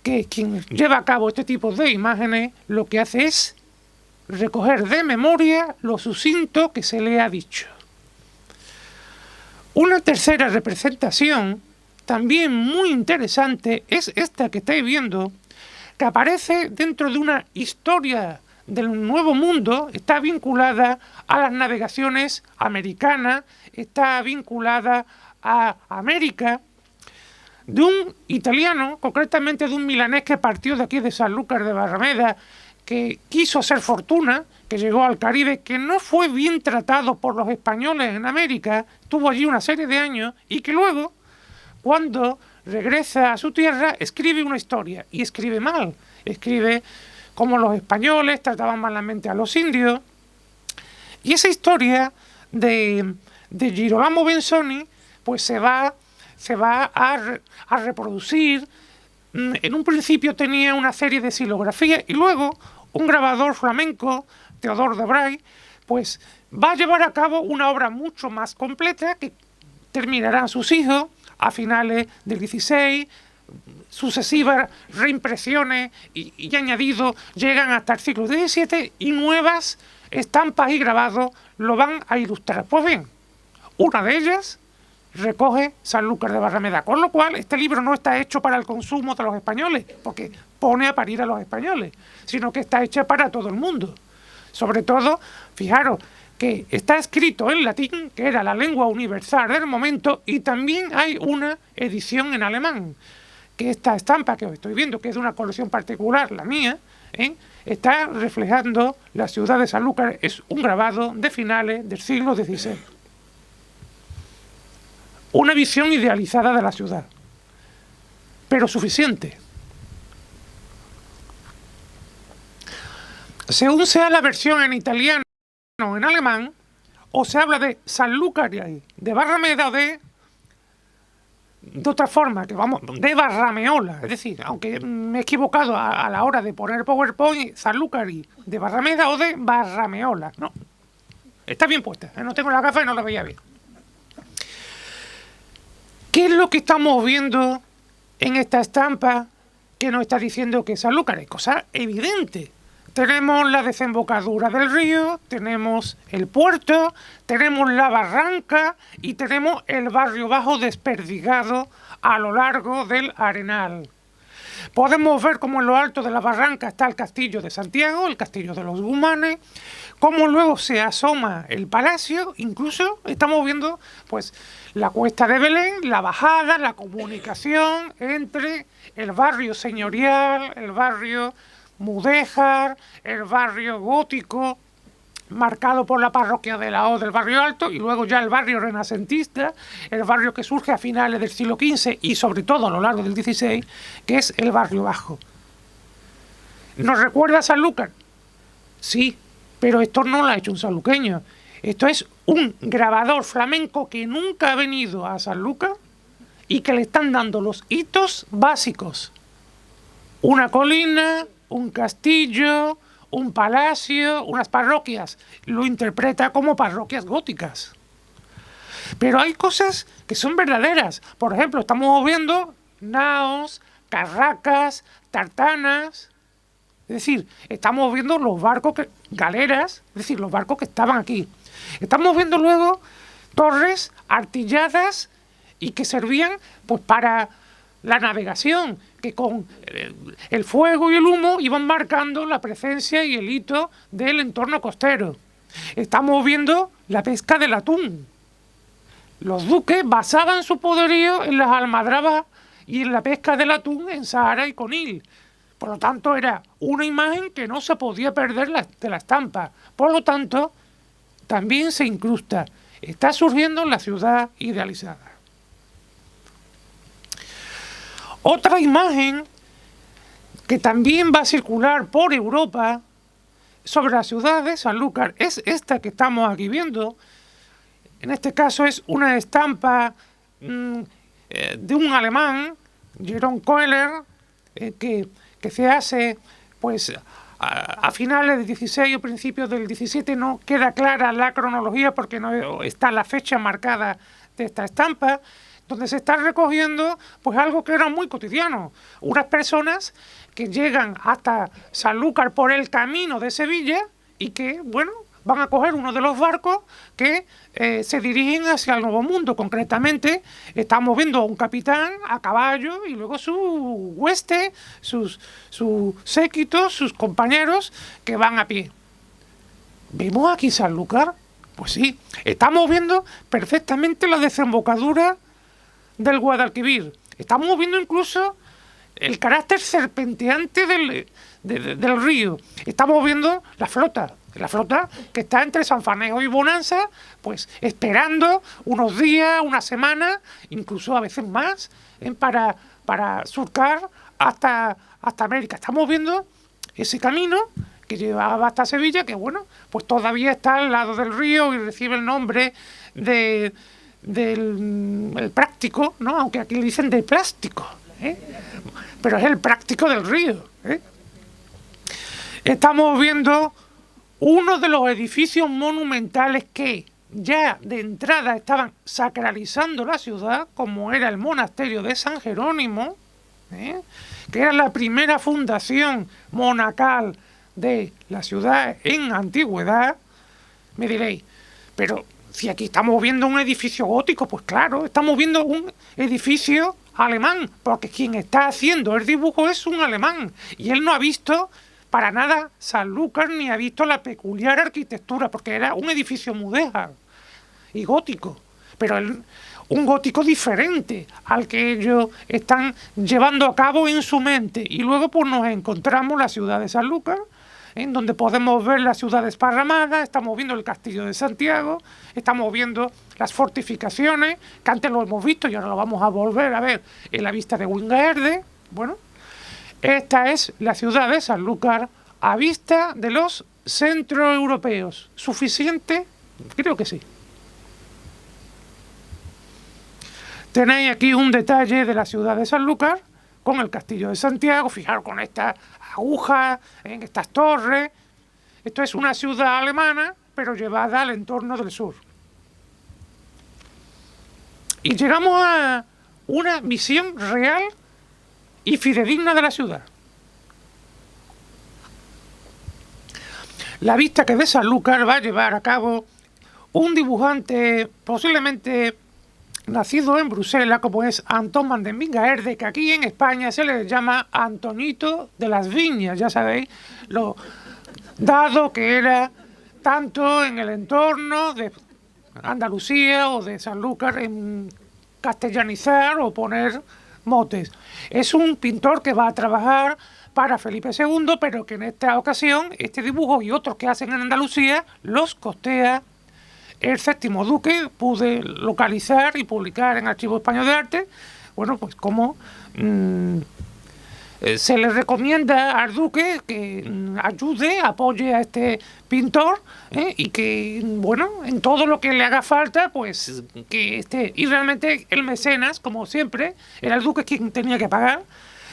que quien lleva a cabo este tipo de imágenes lo que hace es recoger de memoria lo sucinto que se le ha dicho. Una tercera representación, también muy interesante, es esta que estáis viendo, que aparece dentro de una historia del Nuevo Mundo, está vinculada a las navegaciones americanas, está vinculada a América, de un italiano, concretamente de un milanés que partió de aquí de Sanlúcar de Barrameda, que quiso hacer fortuna, que llegó al Caribe, que no fue bien tratado por los españoles en América, tuvo allí una serie de años, y que luego, cuando regresa a su tierra, escribe una historia, y escribe mal, escribe cómo los españoles trataban malamente a los indios, y esa historia de Girolamo Benzoni, pues se va a reproducir. En un principio tenía una serie de xilografías y luego un grabador flamenco, Teodor de Bray, pues va a llevar a cabo una obra mucho más completa que terminarán sus hijos a finales del XVI, sucesivas reimpresiones y añadidos llegan hasta el siglo XVII y nuevas estampas y grabados lo van a ilustrar. Pues bien, una de ellas recoge Sanlúcar de Barrameda, con lo cual este libro no está hecho para el consumo de los españoles, porque pone a parir a los españoles, sino que está hecha para todo el mundo. Sobre todo, fijaros que está escrito en latín, que era la lengua universal del momento, y también hay una edición en alemán, que esta estampa que os estoy viendo, que es de una colección particular, la mía, está reflejando la ciudad de Sanlúcar. Es un grabado de finales del siglo XVI. Una visión idealizada de la ciudad, pero suficiente. Según sea la versión en italiano o en alemán, o se habla de Sanlúcar de Barrameda o de otra forma, que vamos, de Barrameola. Es decir, aunque me he equivocado a la hora de poner PowerPoint, Sanlúcar de Barrameda o de Barrameola. No, está bien puesta, no tengo la gafa y no la veía bien. ¿Qué es lo que estamos viendo en esta estampa que nos está diciendo que Sanlúcar? Es cosa evidente. Tenemos la desembocadura del río, tenemos el puerto, tenemos la barranca y tenemos el barrio bajo desperdigado a lo largo del Arenal. Podemos ver cómo en lo alto de la barranca está el castillo de Santiago, el castillo de los Gumanes, cómo luego se asoma el palacio, incluso estamos viendo pues la cuesta de Belén, la bajada, la comunicación entre el barrio señorial, el barrio mudéjar, el barrio gótico, marcado por la parroquia de la O del barrio alto, y luego ya el barrio renacentista, el barrio que surge a finales del siglo XV y sobre todo a lo largo del XVI, que es el barrio bajo. ¿Nos recuerda a Sanlúcar? Sí, pero esto no lo ha hecho un sanluqueño. Esto es un grabador flamenco que nunca ha venido a Sanlúcar y que le están dando los hitos básicos. Una colina, un castillo, un palacio, unas parroquias. Lo interpreta como parroquias góticas. Pero hay cosas que son verdaderas. Por ejemplo, estamos viendo naos, carracas, tartanas. Es decir, estamos viendo los barcos, galeras, es decir, los barcos que estaban aquí. Estamos viendo luego torres artilladas y que servían pues para la navegación, que con el fuego y el humo iban marcando la presencia y el hito del entorno costero. Estamos viendo la pesca del atún. Los duques basaban su poderío en las almadrabas y en la pesca del atún en Sahara y Conil. Por lo tanto, era una imagen que no se podía perder de la estampa. Por lo tanto, también se incrusta. Está surgiendo en la ciudad idealizada. Otra imagen que también va a circular por Europa sobre la ciudad de Sanlúcar es esta que estamos aquí viendo. En este caso es una estampa de un alemán, Jerome Kohler, que se hace pues a finales del 16 o principios del 17. No queda clara la cronología porque no está la fecha marcada de esta estampa, donde se está recogiendo pues algo que era muy cotidiano. Unas personas que llegan hasta Sanlúcar por el camino de Sevilla y que, bueno, van a coger uno de los barcos que se dirigen hacia el Nuevo Mundo. Concretamente, estamos viendo a un capitán a caballo y luego su hueste, su séquito, sus compañeros que van a pie. ¿Vemos aquí Sanlúcar? Pues sí, estamos viendo perfectamente la desembocadura del Guadalquivir. Estamos viendo incluso el carácter serpenteante del río. Estamos viendo la flota que está entre San Fanego y Bonanza, pues esperando unos días, una semana, incluso a veces más, para surcar hasta América. Estamos viendo ese camino que llevaba hasta Sevilla, que bueno, pues todavía está al lado del río y recibe el nombre del práctico, ¿no? Aunque aquí le dicen de plástico, pero es el práctico del río. Estamos viendo uno de los edificios monumentales que ya de entrada estaban sacralizando la ciudad, como era el monasterio de San Jerónimo, que era la primera fundación monacal de la ciudad en antigüedad. Me diréis, pero si aquí estamos viendo un edificio gótico, pues claro, estamos viendo un edificio alemán, porque quien está haciendo el dibujo es un alemán, y él no ha visto para nada Sanlúcar ni ha visto la peculiar arquitectura, porque era un edificio mudéjar y gótico, pero un gótico diferente al que ellos están llevando a cabo en su mente. Y luego pues nos encontramos la ciudad de Sanlúcar, en donde podemos ver la ciudad desparramada, estamos viendo el castillo de Santiago, estamos viendo las fortificaciones, que antes lo hemos visto y ahora lo vamos a volver a ver en la vista de Wingaerde. Bueno, esta es la ciudad de Sanlúcar a vista de los centroeuropeos. ¿Suficiente? Creo que sí. Tenéis aquí un detalle de la ciudad de Sanlúcar con el castillo de Santiago. Fijaros con estas agujas, en estas torres. Esto es una ciudad alemana, pero llevada al entorno del sur. Y llegamos a una visión real y fidedigna de la ciudad. La vista que de Sanlúcar va a llevar a cabo un dibujante posiblemente nacido en Bruselas, como es Antón van den Wingaerde, que aquí en España se le llama Antonito de las Viñas, ya sabéis, lo dado que era tanto en el entorno de Andalucía o de Sanlúcar en castellanizar o poner motes. Es un pintor que va a trabajar para Felipe II, pero que en esta ocasión este dibujo y otros que hacen en Andalucía los costea el séptimo duque. Pude localizar y publicar en Archivo Español de Arte, bueno, pues como se le recomienda al duque que ayude, apoye a este pintor y que, bueno, en todo lo que le haga falta, pues que esté. Y realmente el mecenas, como siempre, era el duque quien tenía que pagar.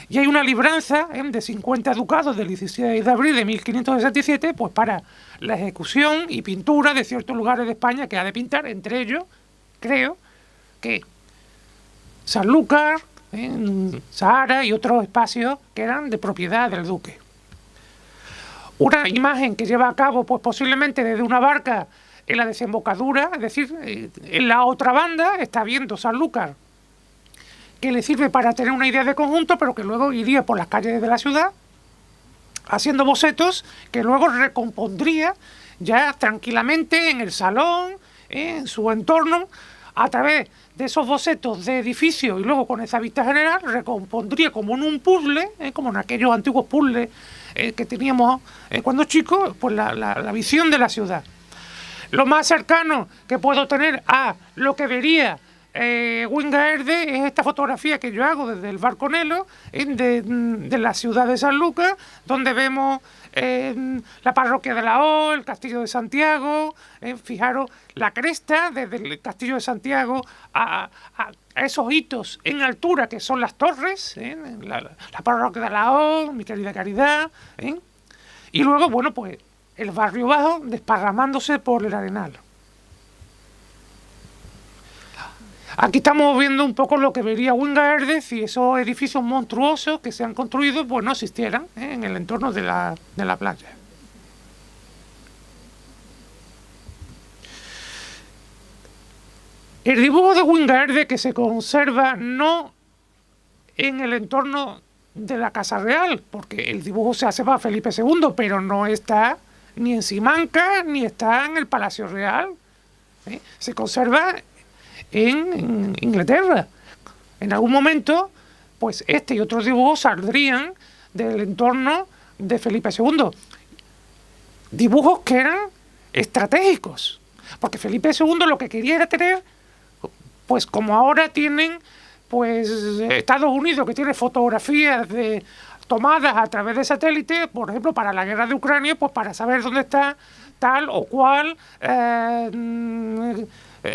Y hay una libranza de 50 ducados del 16 de abril de 1567, pues para la ejecución y pintura de ciertos lugares de España que ha de pintar, entre ellos, creo, que Sanlúcar, Sahara y otros espacios que eran de propiedad del duque. Una imagen que lleva a cabo, pues posiblemente desde una barca en la desembocadura, es decir, en la otra banda está viendo Sanlúcar, que le sirve para tener una idea de conjunto, pero que luego iría por las calles de la ciudad haciendo bocetos que luego recompondría ya tranquilamente en el salón, en su entorno, a través de esos bocetos de edificio y luego con esa vista general recompondría como en un puzzle, como en aquellos antiguos puzzles que teníamos cuando chicos, pues la visión de la ciudad. Lo más cercano que puedo tener a lo que vería Wingaerde es esta fotografía que yo hago desde el Barconelo de la ciudad de Sanlúcar, donde vemos la parroquia de la O, el castillo de Santiago. Fijaros la cresta desde el castillo de Santiago a esos hitos en altura que son las torres, la parroquia de la O, mi querida Caridad, y luego, bueno, pues el barrio bajo desparramándose por el Arenal. Aquí estamos viendo un poco lo que vería Wingaerde si esos edificios monstruosos que se han construido pues no existieran en el entorno de la playa. El dibujo de Wingaerde que se conserva no en el entorno de la Casa Real, porque el dibujo se hace para Felipe II, pero no está ni en Simancas ni está en el Palacio Real. Se conserva en Inglaterra. En algún momento, pues este y otros dibujos saldrían del entorno de Felipe II. Dibujos que eran estratégicos, porque Felipe II lo que quería era tener, pues como ahora tienen, pues Estados Unidos, que tiene fotografías tomadas a través de satélite, por ejemplo, para la guerra de Ucrania, pues para saber dónde está tal o cual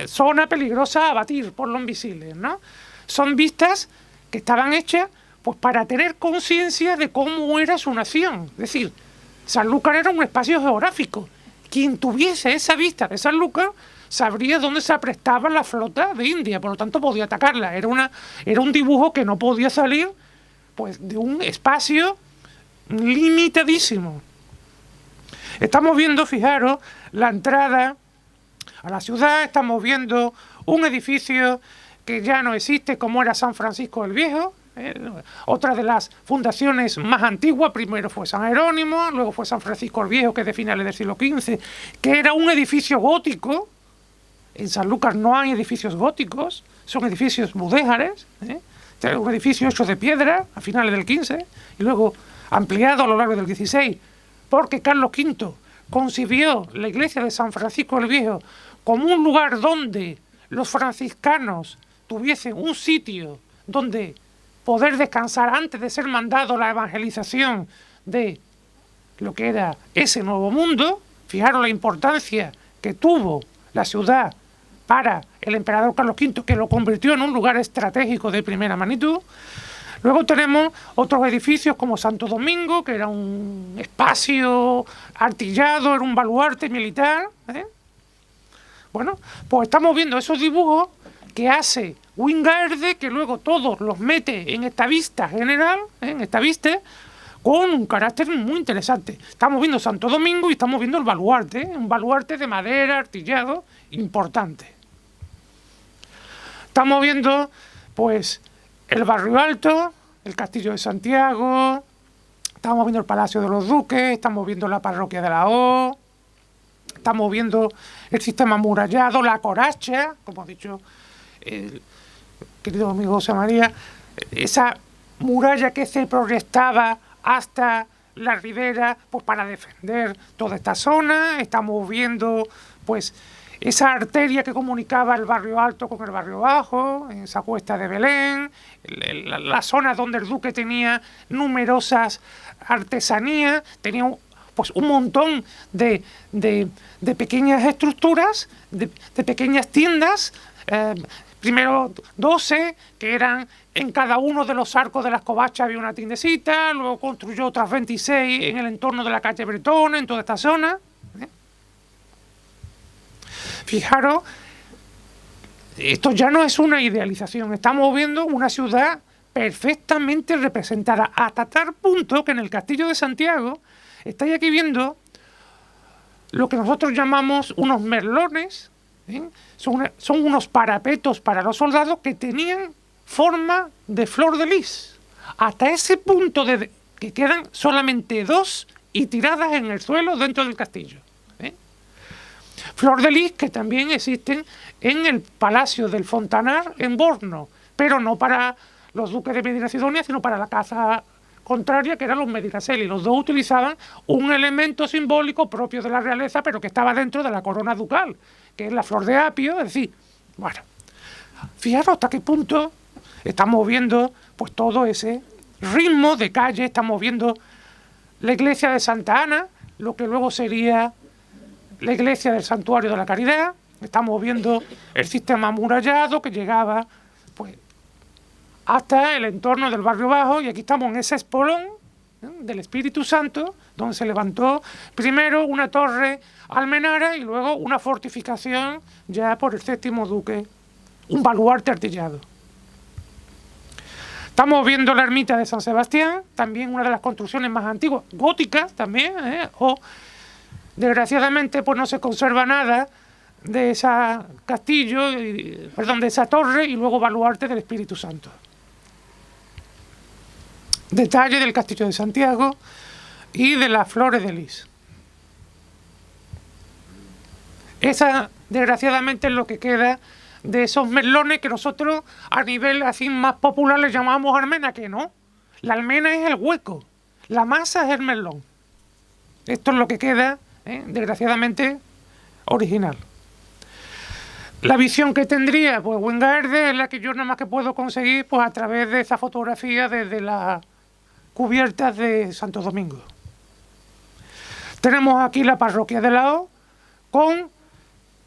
zona peligrosa a batir por los misiles, ¿no? Son vistas que estaban hechas pues para tener conciencia de cómo era su nación. Es decir, Sanlúcar era un espacio geográfico. Quien tuviese esa vista de Sanlúcar sabría dónde se aprestaba la flota de India, por lo tanto podía atacarla. Era un dibujo que no podía salir pues de un espacio limitadísimo. Estamos viendo, fijaros, la entrada a la ciudad, estamos viendo un edificio que ya no existe como era San Francisco el Viejo, Otra de las fundaciones más antiguas, primero fue San Jerónimo, luego fue San Francisco el Viejo, que es de finales del siglo XV, que era un edificio gótico. En Sanlúcar no hay edificios góticos, son edificios mudéjares, un edificio hecho de piedra a finales del XV y luego ampliado a lo largo del XVI, porque Carlos V concibió la iglesia de San Francisco el Viejo como un lugar donde los franciscanos tuviesen un sitio donde poder descansar antes de ser mandado a la evangelización de lo que era ese nuevo mundo. Fijaros la importancia que tuvo la ciudad para el emperador Carlos V, que lo convirtió en un lugar estratégico de primera magnitud. Luego tenemos otros edificios como Santo Domingo, que era un espacio artillado, era un baluarte militar. Bueno, pues estamos viendo esos dibujos que hace Wingaerde, que luego todos los mete en esta vista general, en esta vista, con un carácter muy interesante. Estamos viendo Santo Domingo y estamos viendo el baluarte, un baluarte de madera artillado importante. Estamos viendo, pues, el Barrio Alto, el Castillo de Santiago, estamos viendo el Palacio de los Duques, estamos viendo la Parroquia de la O, estamos viendo el sistema amurallado, la Coracha, como ha dicho el querido amigo José María, esa muralla que se proyectaba hasta la ribera, pues para defender toda esta zona. Estamos viendo, pues, esa arteria que comunicaba el Barrio Alto con el Barrio Bajo, en esa cuesta de Belén, la zona donde el duque tenía numerosas artesanías, tenía pues un montón de pequeñas estructuras, de pequeñas tiendas, primero 12, que eran en cada uno de los arcos de las covachas había una tiendecita, luego construyó otras 26 en el entorno de la calle Bretón, en toda esta zona. Fijaros, esto ya no es una idealización, estamos viendo una ciudad perfectamente representada, hasta tal punto que en el Castillo de Santiago estáis aquí viendo lo que nosotros llamamos unos merlones, son unos parapetos para los soldados que tenían forma de flor de lis, hasta ese punto de que quedan solamente 2 y tiradas en el suelo dentro del castillo. Flor de lis que también existen en el Palacio del Fontanar en Borno, pero no para los duques de Medina Sidonia, sino para la casa contraria, que eran los Medinaceli. Los dos utilizaban un elemento simbólico propio de la realeza, pero que estaba dentro de la corona ducal, que es la flor de apio. Es decir, bueno, fijaros hasta qué punto estamos viendo pues todo ese ritmo de calle. Estamos viendo la iglesia de Santa Ana, lo que luego sería la iglesia del Santuario de la Caridad. Estamos viendo el sistema amurallado que llegaba pues hasta el entorno del Barrio Bajo, y aquí estamos en ese espolón del Espíritu Santo, donde se levantó primero una torre almenara y luego una fortificación ya por el 7º duque, un baluarte artillado. Estamos viendo la ermita de San Sebastián, también una de las construcciones más antiguas, góticas también, o desgraciadamente pues no se conserva nada de ese castillo, de esa torre, y luego baluarte del Espíritu Santo. Detalle del Castillo de Santiago y de las flores de lis. Esa, desgraciadamente, es lo que queda de esos merlones que nosotros a nivel así más popular les llamamos almena, que no. La almena es el hueco, la masa es el merlón. Esto es lo que queda, desgraciadamente, original. La visión que tendría pues Wingaerde es la que yo nada más que puedo conseguir pues a través de esa fotografía desde las cubiertas de Santo Domingo. Tenemos aquí la parroquia de la O con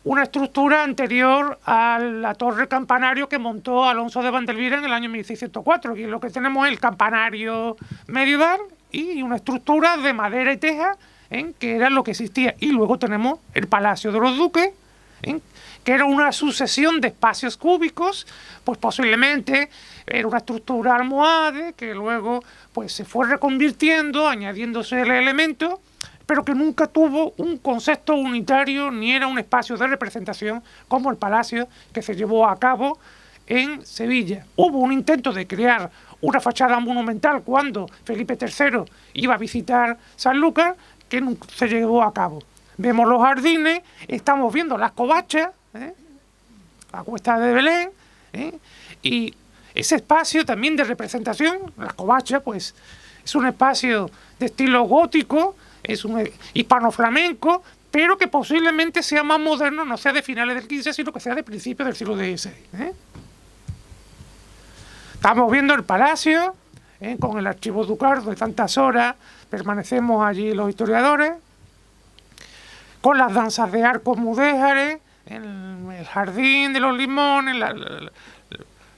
una estructura anterior a la torre campanario que montó Alonso de Vandelvira en el año 1604. Aquí lo que tenemos es el campanario medieval y una estructura de madera y teja, que era lo que existía. Y luego tenemos el Palacio de los Duques, que era una sucesión de espacios cúbicos, pues posiblemente era una estructura almohade que luego pues se fue reconvirtiendo, añadiéndose el elemento, pero que nunca tuvo un concepto unitario ni era un espacio de representación como el palacio que se llevó a cabo en Sevilla. Hubo un intento de crear una fachada monumental cuando Felipe III iba a visitar Sanlúcar, que nunca se llevó a cabo. Vemos los jardines, estamos viendo las covachas, la cuesta de Belén, y ese espacio también de representación, las covachas, pues es un espacio de estilo gótico, es un hispano-flamenco, pero que posiblemente sea más moderno, no sea de finales del XV, sino que sea de principios del siglo XVI. Estamos viendo el palacio, con el archivo ducal de tantas horas, permanecemos allí los historiadores, con las danzas de arcos mudéjares, en el jardín de los limones,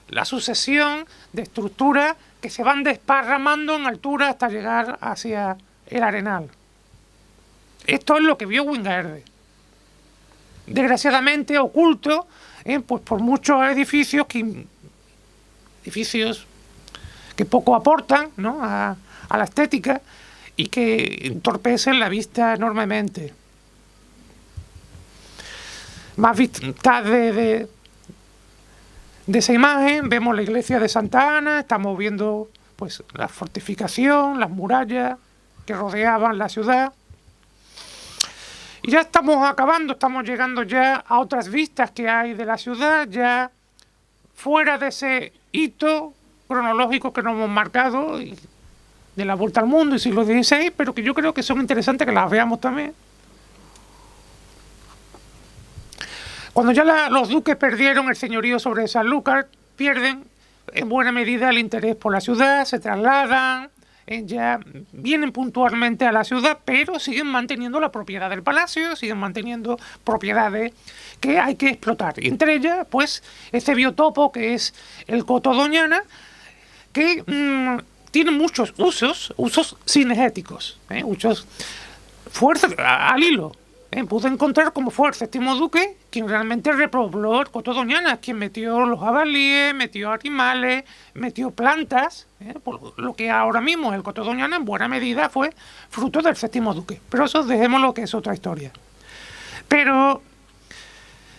la sucesión de estructuras que se van desparramando en altura hasta llegar hacia el Arenal. Esto es lo que vio Wingaerde. Desgraciadamente oculto, pues por muchos edificios que poco aportan, ¿no?, a la estética y que entorpecen la vista enormemente. Más vistas de esa imagen, vemos la iglesia de Santa Ana, estamos viendo pues la fortificación, las murallas que rodeaban la ciudad. Y ya estamos acabando, estamos llegando ya a otras vistas que hay de la ciudad, ya fuera de ese hito cronológico que nos hemos marcado y de la vuelta al mundo y siglo XVI, pero que yo creo que son interesantes que las veamos también. Cuando ya los duques perdieron el señorío sobre Sanlúcar, pierden en buena medida el interés por la ciudad, se trasladan, ya vienen puntualmente a la ciudad, pero siguen manteniendo la propiedad del palacio, siguen manteniendo propiedades que hay que explotar. Y entre ellas, pues, este biotopo que es el Coto Doñana, que tiene muchos usos cinegéticos, muchos fuerzas al hilo. Pude encontrar como fue el séptimo duque quien realmente repobló el Coto Doñana, quien metió los jabalíes, metió animales, metió plantas, por lo que ahora mismo el Coto Doñana en buena medida fue fruto del séptimo duque. Pero eso dejémoslo, que es otra historia. Pero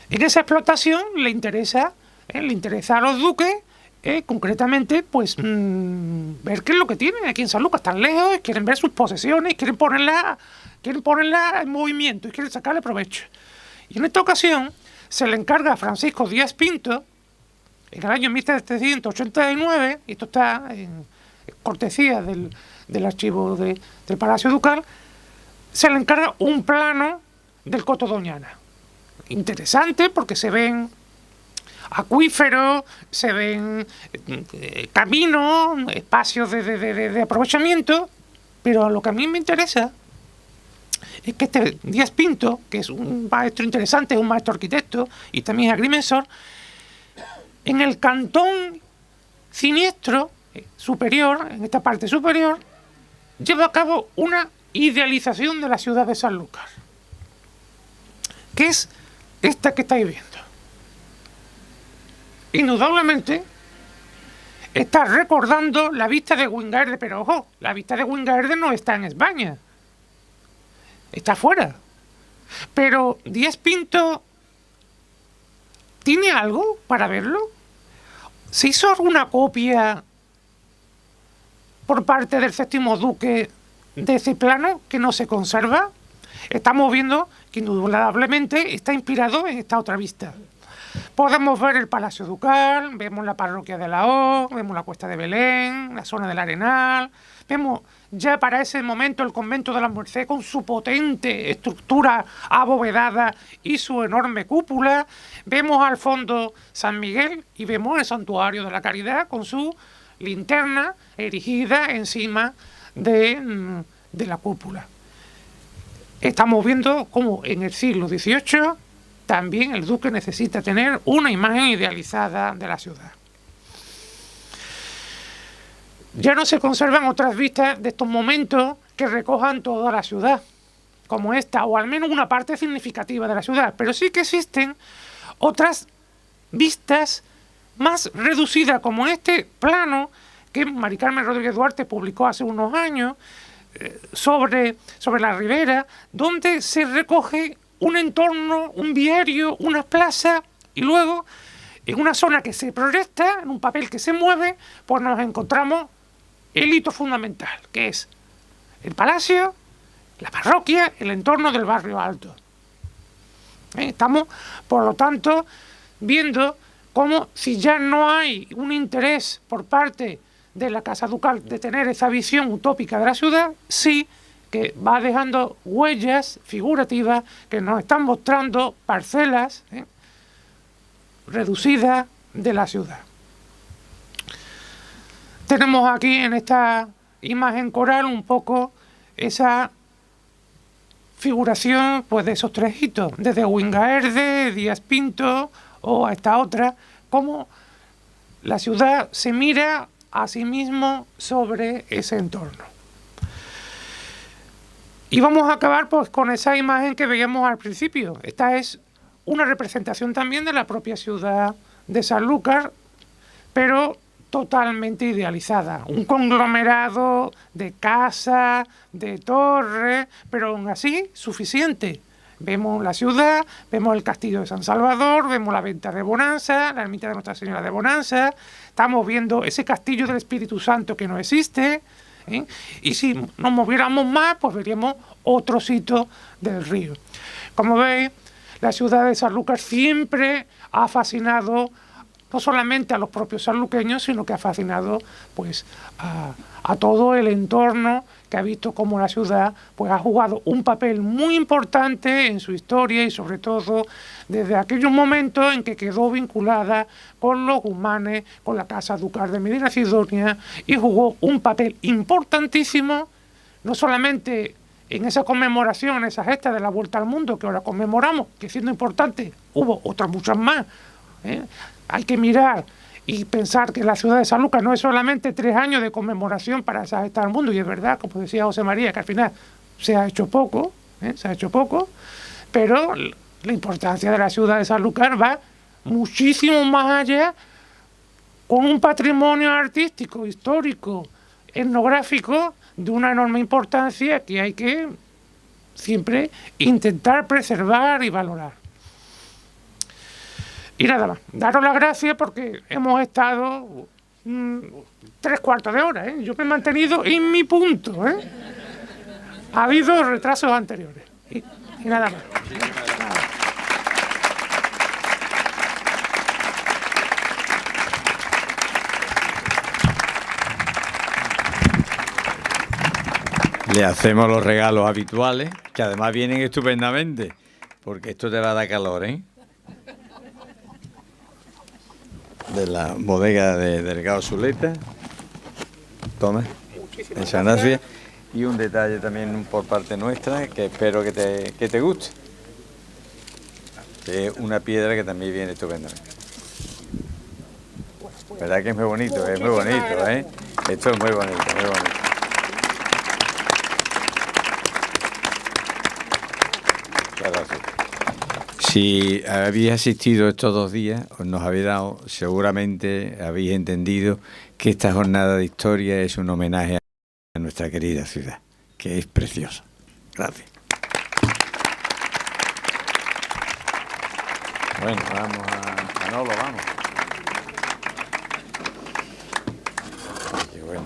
en esa explotación le interesa a los duques concretamente pues ver qué es lo que tienen aquí en Sanlúcar, tan lejos, quieren ver sus posesiones, quieren ponerla en movimiento y quieren sacarle provecho. Y en esta ocasión se le encarga a Francisco Díaz Pinto, en el año 1789, y esto está en cortesía del archivo del Palacio Ducal, se le encarga un plano del Coto Doñana. Interesante porque se ven acuíferos, se ven caminos, espacios de aprovechamiento, pero lo que a mí me interesa es que este Díaz Pinto, que es un maestro interesante, es un maestro arquitecto y también es agrimensor, en el cantón siniestro superior, en esta parte superior, lleva a cabo una idealización de la ciudad de Sanlúcar, que es esta que estáis viendo. Indudablemente está recordando la vista de Wingaerde, pero ojo, la vista de Wingaerde no está en España, está fuera. Pero Díaz Pinto ¿tiene algo para verlo? ¿Se hizo alguna copia por parte del séptimo duque de ese plano que no se conserva? Estamos viendo que indudablemente está inspirado en esta otra vista. Podemos ver el Palacio Ducal, vemos la parroquia de la O, vemos la Cuesta de Belén, la zona del Arenal, vemos ya para ese momento el convento de la Merced con su potente estructura abovedada y su enorme cúpula, vemos al fondo San Miguel y vemos el Santuario de la Caridad con su linterna erigida encima de la cúpula. Estamos viendo cómo en el siglo XVIII también el duque necesita tener una imagen idealizada de la ciudad. Ya no se conservan otras vistas de estos momentos que recojan toda la ciudad, como esta, o al menos una parte significativa de la ciudad, pero sí que existen otras vistas más reducidas, como este plano que Mari Carmen Rodríguez Duarte publicó hace unos años sobre la ribera, donde se recoge un entorno, un viario, unas plazas, y luego en una zona que se proyecta, en un papel que se mueve, pues nos encontramos el hito fundamental, que es el palacio, la parroquia, el entorno del barrio alto. Estamos, por lo tanto, viendo cómo, si ya no hay un interés por parte de la Casa Ducal de tener esa visión utópica de la ciudad, sí que va dejando huellas figurativas que nos están mostrando parcelas reducidas de la ciudad. Tenemos aquí en esta imagen coral un poco esa figuración, pues, de esos tres hitos, desde Wingaerde, Díaz Pinto o a esta otra, cómo la ciudad se mira a sí mismo sobre ese entorno. Y vamos a acabar, pues, con esa imagen que veíamos al principio. Esta es una representación también de la propia ciudad de Sanlúcar, pero totalmente idealizada. Un conglomerado de casas, de torres, pero aún así suficiente. Vemos la ciudad, vemos el castillo de San Salvador, vemos la venta de Bonanza, la ermita de Nuestra Señora de Bonanza, estamos viendo ese castillo del Espíritu Santo que no existe, y si nos moviéramos más, pues veríamos otro sitio del río. Como veis, la ciudad de Sanlúcar siempre ha fascinado no solamente a los propios sanluqueños, sino que ha fascinado, pues, a todo el entorno, que ha visto cómo la ciudad, pues, ha jugado un papel muy importante en su historia y sobre todo desde aquellos momentos en que quedó vinculada con los Guzmanes, con la Casa Ducal de Medina Sidonia, y jugó un papel importantísimo, no solamente en esa conmemoración, en esa gesta de la Vuelta al Mundo que ahora conmemoramos, que siendo importante, hubo otras muchas más. Hay que mirar y pensar que la ciudad de Sanlúcar no es solamente 3 años de conmemoración para esa gesta al mundo, y es verdad, como decía José María, que al final se ha hecho poco, pero la importancia de la ciudad de Sanlúcar va muchísimo más allá, con un patrimonio artístico, histórico, etnográfico de una enorme importancia que hay que siempre intentar preservar y valorar. Y nada más, daros las gracias porque hemos estado 3/4 de hora, Yo me he mantenido en mi punto, Ha habido retrasos anteriores. Y nada más. Le hacemos los regalos habituales, que además vienen estupendamente, porque esto te va a dar calor, De la bodega de Delgado Zuleta. Toma, muchas gracias. Y un detalle también por parte nuestra, que espero que te guste. Que es una piedra que también viene estupendamente. ¿Verdad que es muy bonito? Es muy bonito, Esto es muy bonito, muy bonito. Gracias. Si habéis asistido estos 2 días, nos habéis dado, seguramente habéis entendido que esta jornada de historia es un homenaje a nuestra querida ciudad, que es preciosa. Gracias. Bueno, vamos a Manolo, vamos. Qué bueno.